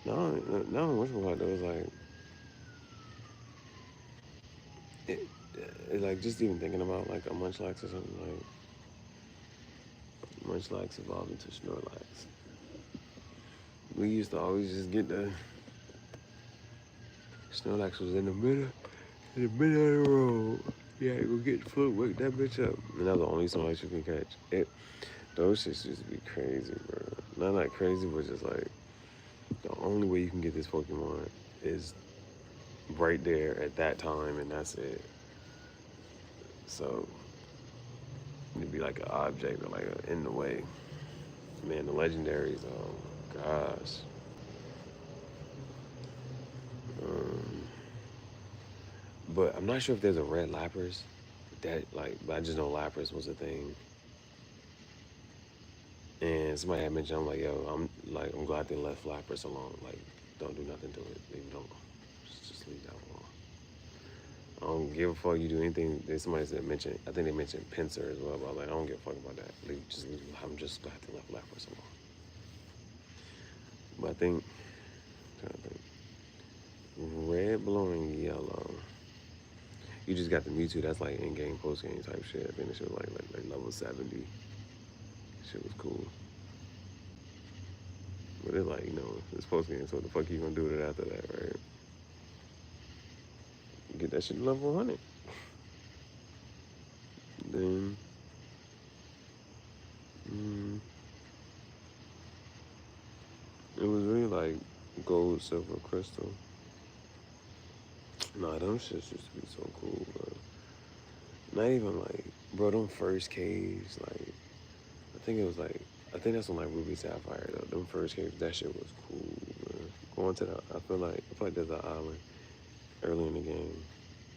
No, which one that was like, it, like just even thinking about like a Munchlax or something like Munchlax evolved into Snorlax. We used to always just get the Snorlax was in the middle of the road. Yeah, go get the foot, wake that bitch up. And that was the only Snorlax you can catch. Those shits used to be crazy, bro. Not like crazy, but just like the only way you can get this Pokemon is right there at that time, and that's it. So it'd be like an object or like in the way. Man, the legendaries, oh gosh. Um, but I'm not sure if there's a red Lapras. But I just know Lapras was a thing. And somebody had mentioned, I'm like, yo, I'm glad they left Lapras alone. Like, don't do nothing to it. Leave it alone. Just leave that alone. I don't give a fuck you do anything. There's somebody that mentioned, I think they mentioned Pinsir as well, but I was like, I don't give a fuck about that. I'm just glad they left Lapras alone. But I think, I'm trying to think, red, blue, and yellow. You just got the Mewtwo. That's like in-game, post-game type shit. I think the shit was like level 70. Shit was cool. But it's like, it's post-game, so what the fuck you gonna do with it after that, right? Get that shit to level 100. Then, it was really like Gold, silver, crystal. Nah, them shits used to be so cool, bro. Not even like, bro, them first caves, like, I think it was like, I think that's on like Ruby Sapphire though. Them first caves, that shit was cool, man. Going to the, I feel like there's an island early in the game.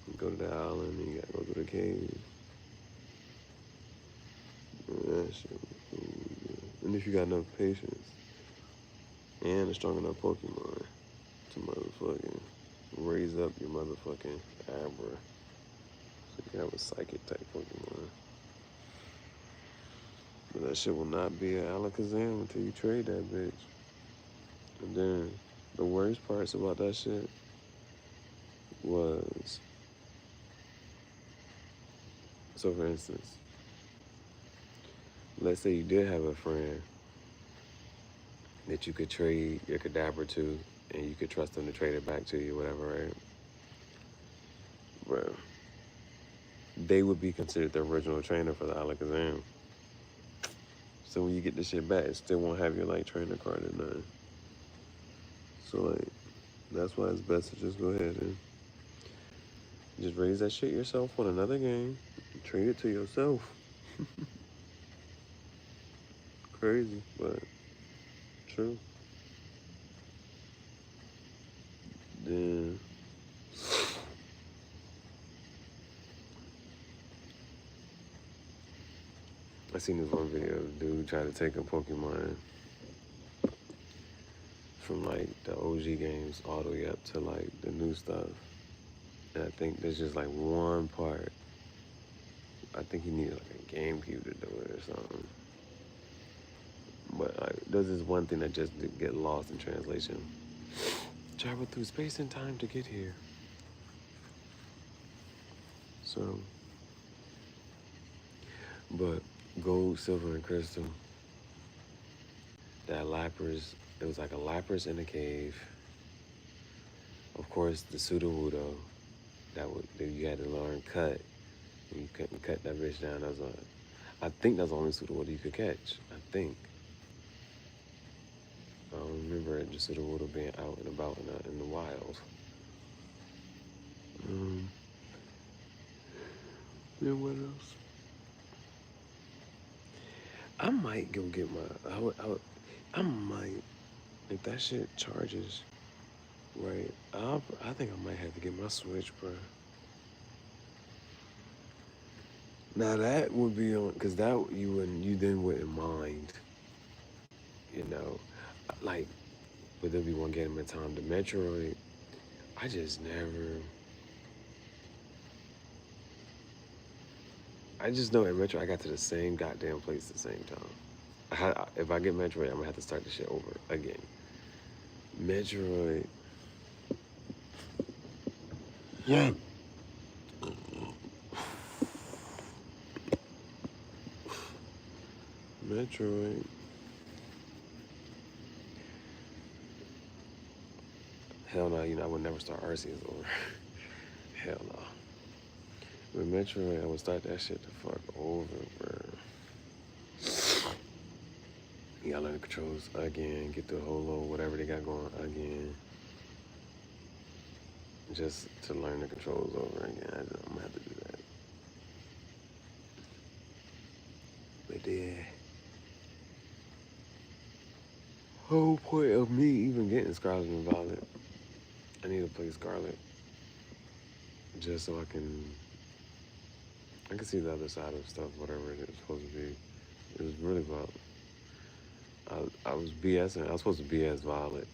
You go to the island and you gotta go through the cave. Man, that shit was cool, man. And if you got enough patience and a strong enough Pokemon to motherfucking raise up your motherfucking Abra. So you can have a psychic type Pokemon. But that shit will not be an Alakazam until you trade that bitch. And then the worst parts about that shit was, so for instance, let's say you did have a friend that you could trade your Kadabra to and you could trust them to trade it back to you, whatever, right? Bro, they would be considered the original trainer for the Alakazam. So when you get this shit back, it still won't have your like trainer card or nothing. So like that's why it's best to just go ahead and just raise that shit yourself on another game. Trade it to yourself. Crazy, but true. Then I seen this one video of a dude try to take a Pokemon from like the OG games all the way up to like the new stuff. And I think there's just like one part. I think he needed like a GameCube to do it or something. But like, there's this one thing that just did get lost in translation. Travel through space and time to get here. So, but gold, silver, and crystal. That Lapras, it was like a Lapras in a cave. Of course, the Sudowoodo that you had to learn cut. And you couldn't cut that bitch down. I think that's the only Sudowoodo you could catch. I think. I don't remember just Sudowoodo being out and about in the wild. Um, then what else? I might go get my. I might, if that shit charges, right? I think I might have to get my Switch, bro. Now that would be on, cause that you then wouldn't mind, you know, like, but there'll be one game at a time. The Metroid, I just never. I just know at Metro I got to the same goddamn place at the same time. If I get Metroid, I'm gonna have to start the shit over again. Metroid. Yeah. Metroid. Hell no, I would never start Arceus over. Hell no. With Metroid, I would start that shit the fuck over, bro. You gotta learn the controls again, get the holo, whatever they got going again. Just to learn the controls over again. I'm gonna have to do that. But the whole point of me even getting Scarlet and Violet, I need to play Scarlet just so I can see the other side of stuff, whatever it is supposed to be. It was really about I was BSing. I was supposed to BS Violet,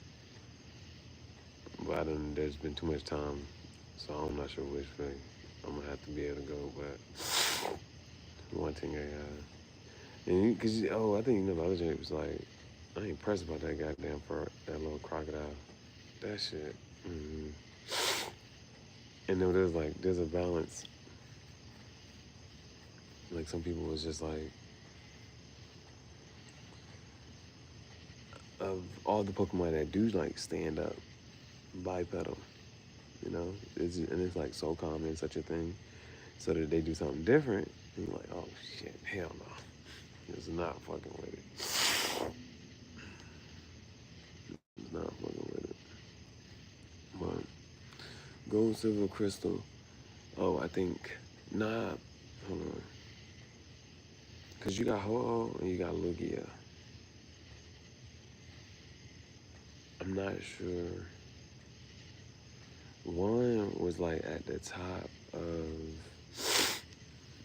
but there's been too much time, so I'm not sure which way I'm gonna have to be able to go. But one thing and because I think the other day was like, I ain't pressed about that goddamn for that little crocodile, that shit. Mm-hmm. And then there's a balance. Like some people was just like, of all the Pokemon that do like stand up, bipedal, and it's like so common, such a thing, so that they do something different, and you're like, oh shit, hell no, it's not fucking with it. It's not fucking with it. Gold, silver, crystal. Oh, I think, nah, hold on. Because you got Ho-Oh and you got Lugia. I'm not sure. One was like at the top of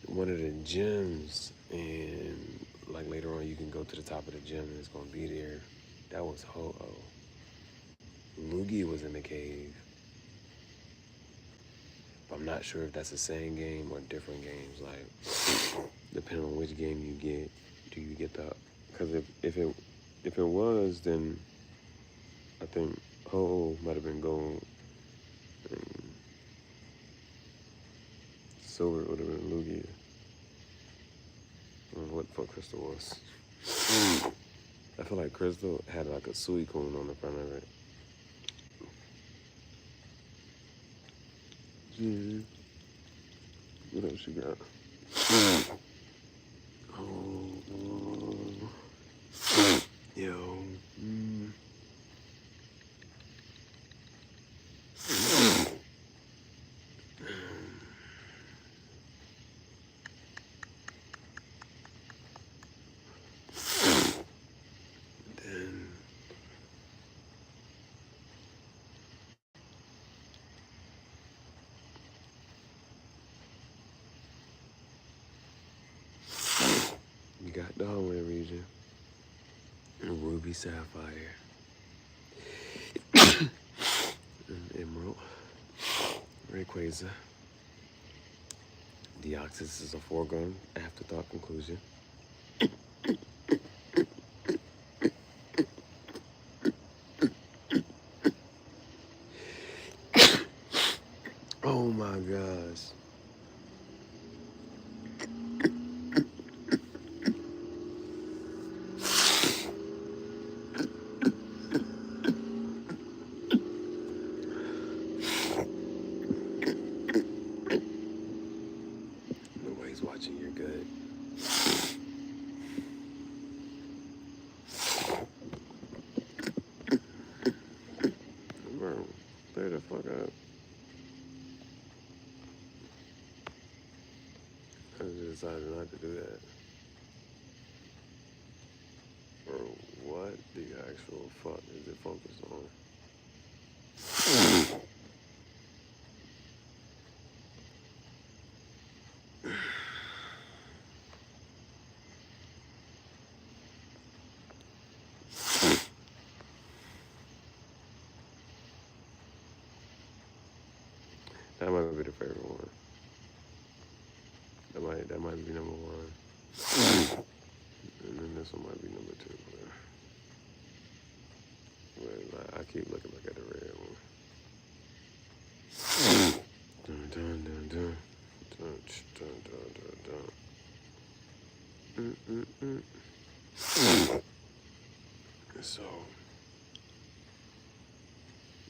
one of the gyms, and like later on you can go to the top of the gym and it's gonna be there. That was Ho-Oh. Lugia was in the cave. But I'm not sure if that's the same game or different games. Like, depending on which game you get, do you get the? Because if it was, then I think Ho-Oh might have been gold, and silver would have been Lugia. I don't know what the fuck Crystal was. I feel like Crystal had like a Suicune on the front of it. Yeah. What else you got? Oh, yo. Then you got the hallway region. Ruby Sapphire. And Emerald. Rayquaza. Deoxys is a foregone afterthought conclusion. Oh my gosh. Nobody's watching, you're good. Bro, clear the fuck up. I just decided not to do that. Bro, what the actual fuck is it focused on? That might be the favorite one. That might be number one. And then this one might be number two. But I keep looking back at the red one. Dun dun dun dun. Dun dun dun dun dun. So,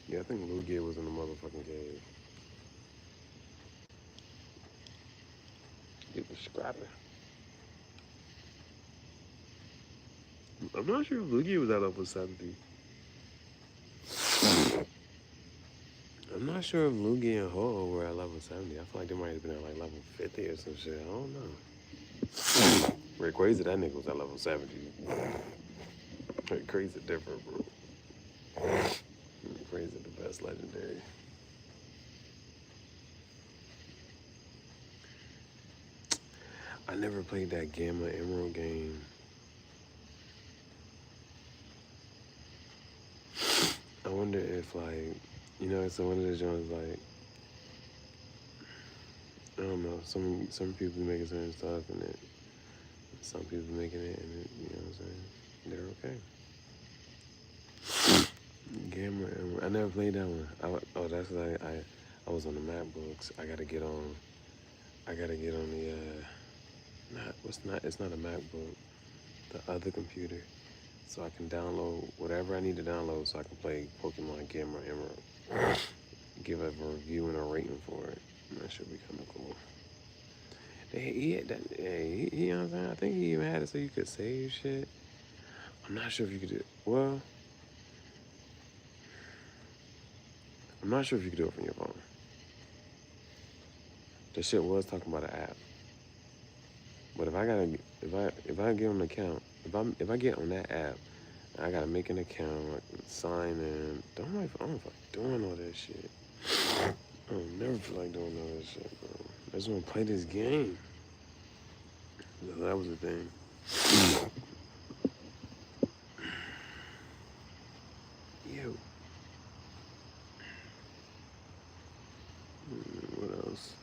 yeah, I think Lugia was in the motherfucking cave. It was scrapping. I'm not sure if Lugia was at level 70. I'm not sure if Lugia and Ho-Oh were at level 70. I feel like they might have been at like level 50 or some shit. I don't know. Rayquaza, that nigga was at level 70. Rayquaza different, bro. Rayquaza the best legendary. I never played that Gamma Emerald game. I wonder if, like, you know, it's one of the joints, like, I don't know, some people making certain stuff, and it, some people making it, and it, you know what I'm saying? They're okay. Gamma Emerald. I never played that one. Oh, that's like, I was on the MacBooks. I gotta get on the, it's not a MacBook, the other computer, so I can download whatever I need to download so I can play Pokemon Gamma Emerald. Give a review and a rating for it. That should be kind of cool. You know what I'm saying? I think he even had it so you could save shit. I'm not sure if you could do it. Well, I'm not sure if you could do it from your phone. The shit was talking about an app. But if I get on the account, if I get on that app, I gotta make an account, sign in. I don't feel like doing all that shit. I don't never feel like doing all that shit, bro. I just wanna play this game. So that was the thing. Yo. What else?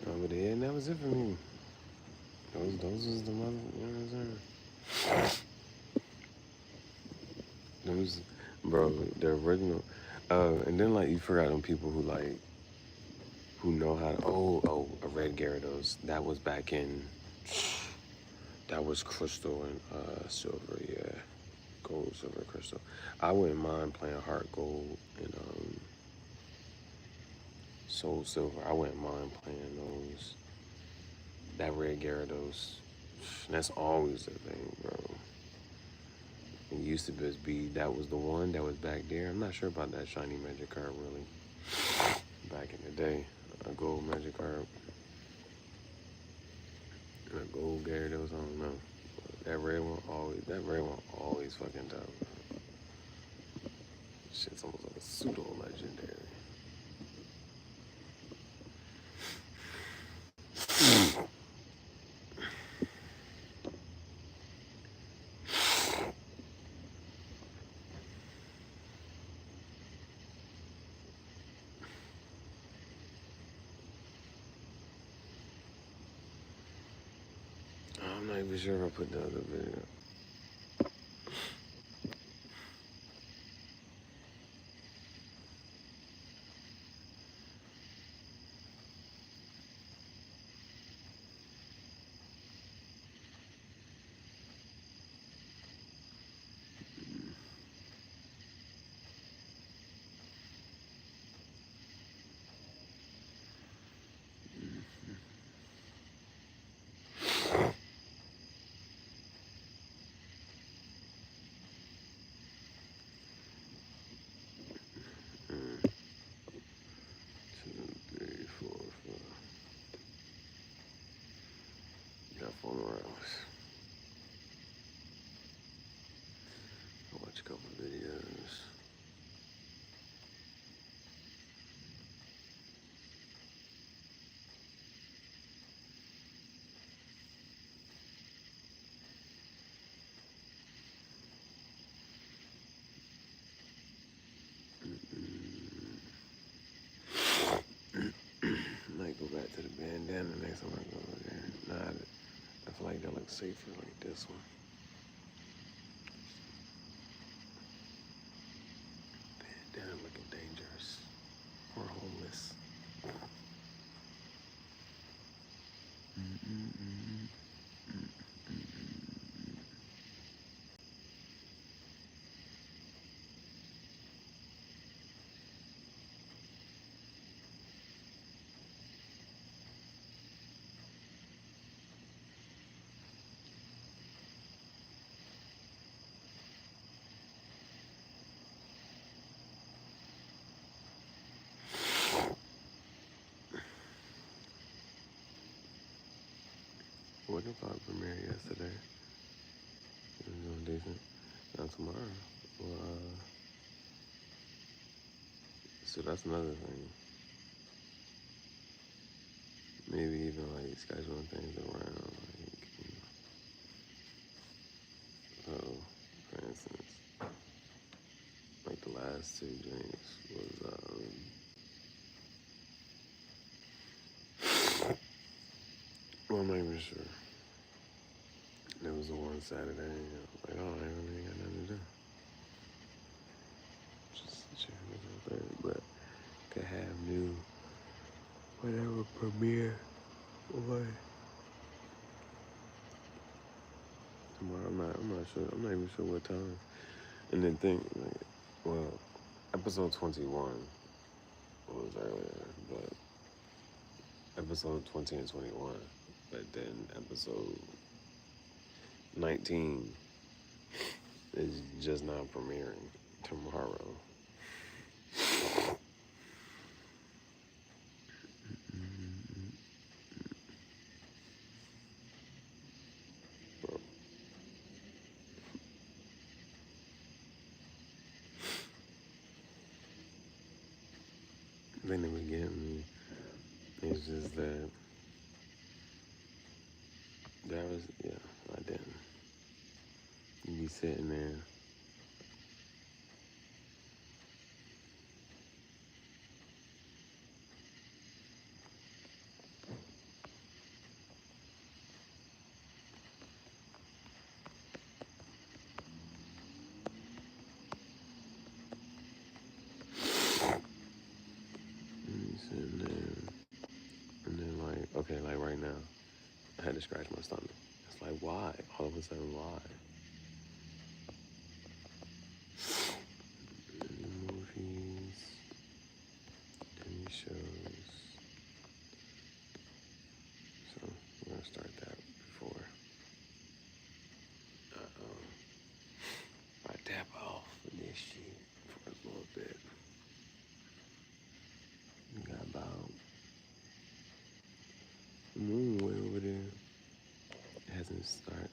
Over there, and that was it for me. Those was the mother, you know what I'm saying? Those, bro, the original. And then like you forgot them people who know how to. A red Gyarados. That was back in. That was crystal and silver, yeah, gold, silver, crystal. I wouldn't mind playing heart gold and soul silver. I wouldn't mind playing those. That red Gyarados. That's always the thing, bro. It used to just be that was the one that was back there. I'm not sure about that shiny magic card really. Back in the day, a gold magic card, and a gold Gyarados. I don't know. But that red one always fucking tough. Shit's almost like a pseudo legendary. I'm not even sure if I put the other video. Got 4 more hours. I'll watch a couple videos. Might go back to the bandana next time I go over there. Nah, I feel like that looks safer like this one. Bandana looking dangerous. Or homeless. What about premiere yesterday? It was doing decent. Now tomorrow. Well, so that's another thing. Maybe even like scheduling things around. Like, so, for instance, like the last 2 drinks was well, I'm not even sure. There was the one Saturday, like, oh, I ain't really got nothing to do. Just chilling out there, but could have new whatever premiere or tomorrow. I'm not sure. I'm not even sure what time. And then think, like, well, episode 21 was earlier, but episode 20 and 21, but then episode 19 is just now premiering tomorrow. They never get me. It's just that yeah, I didn't. You be sitting there. You sitting there. And then, like, okay, like right now, I had to scratch my stomach. It's like, why? All of a sudden, why? Any movies, any shows. So, we're going to start that before I tap off of this shit for a little bit. We got about the moon way over there. It hasn't started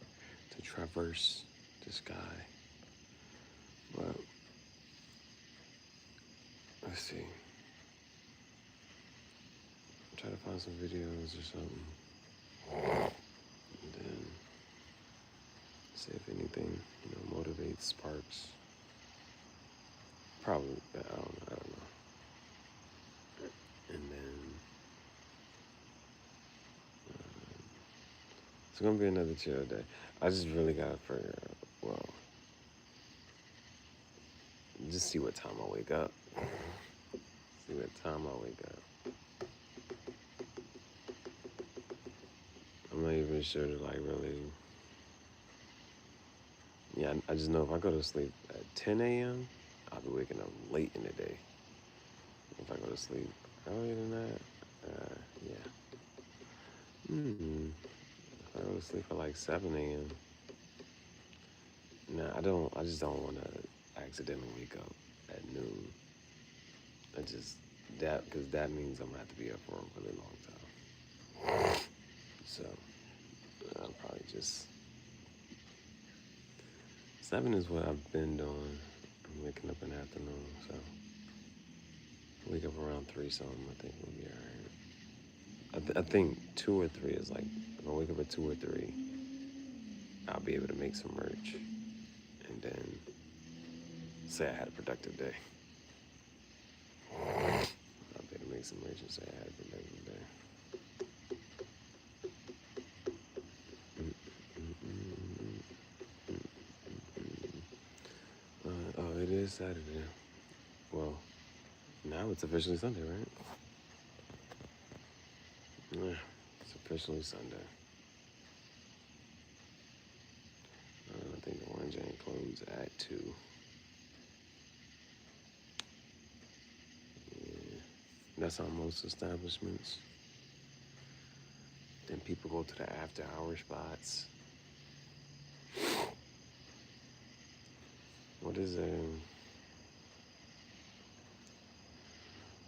to traverse the sky. But let's see. Try to find some videos or something. And then see if anything, motivates, sparks. Probably, I don't know. And then it's gonna be another chill day. I just really gotta figure out, well, just see what time I wake up. See what time I wake up. I'm not even sure to like really. Yeah, I just know if I go to sleep at 10 a.m., I'll be waking up late in the day. If I go to sleep earlier than that, yeah. If I go to sleep at like 7 a.m., nah, I just don't want to accidentally wake up at noon. Because that means I'm going to have to be up for a really long time. So, I'll probably just, 7 is what I've been doing. I'm waking up in the afternoon, so wake up around 3 something, I think we'll be alright. I think 2 or 3 is like, if I wake up at 2 or 3, I'll be able to make some merch and then say I had a productive day. I'll be able to make some merch and say I had a productive day. It is Saturday. Well, now it's officially Sunday, right? Yeah, it's officially Sunday. I think the one jam closes at 2. Yeah, that's on most establishments. Then people go to the after hour spots. What is I'm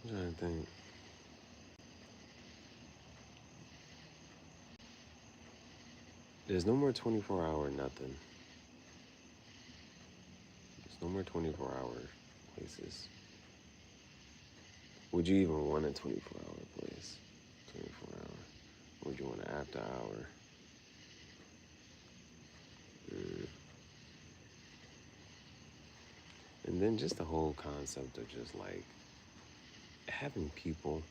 trying to think. There's no more 24-hour nothing. There's no more 24-hour places. Would you even want a 24-hour place? 24-hour. Would you want an after hour? And then just the whole concept of just like having people,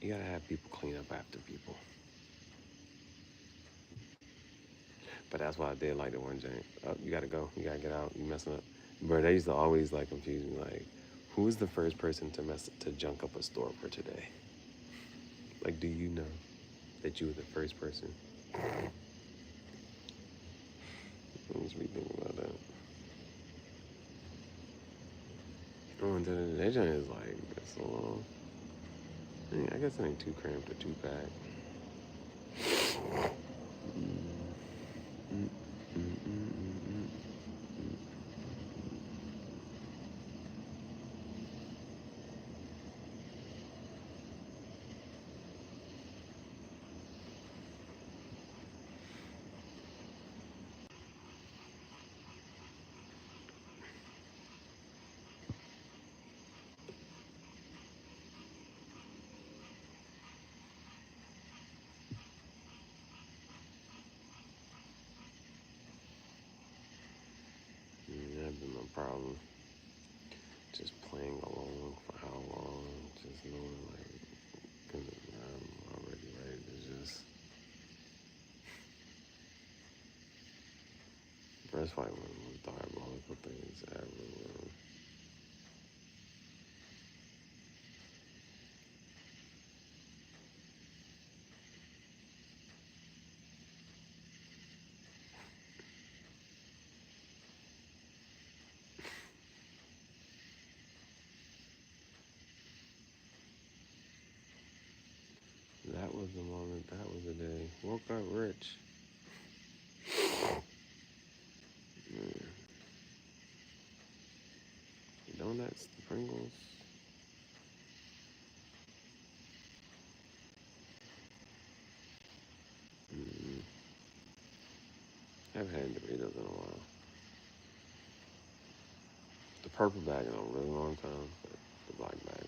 you gotta have people clean up after people. But that's why I did like the one joint. You gotta go, you gotta get out, you messing up. But they used to always like confuse me, like, who was the first person to junk up a store for today? Like, do you know that you were the first person? I just be thinking about that. Oh, and then that joint is like, it's a little, I guess it ain't too cramped or too packed. problem. Just playing along for how long, just knowing like, cause I'm already ready to just. That's probably one of the most diabolical things ever. That was the moment. That was the day. Woke up rich. Man. Donuts, the Pringles. Mm-hmm. Haven't had Doritos in a while. The purple bag in a really long time, but the black bag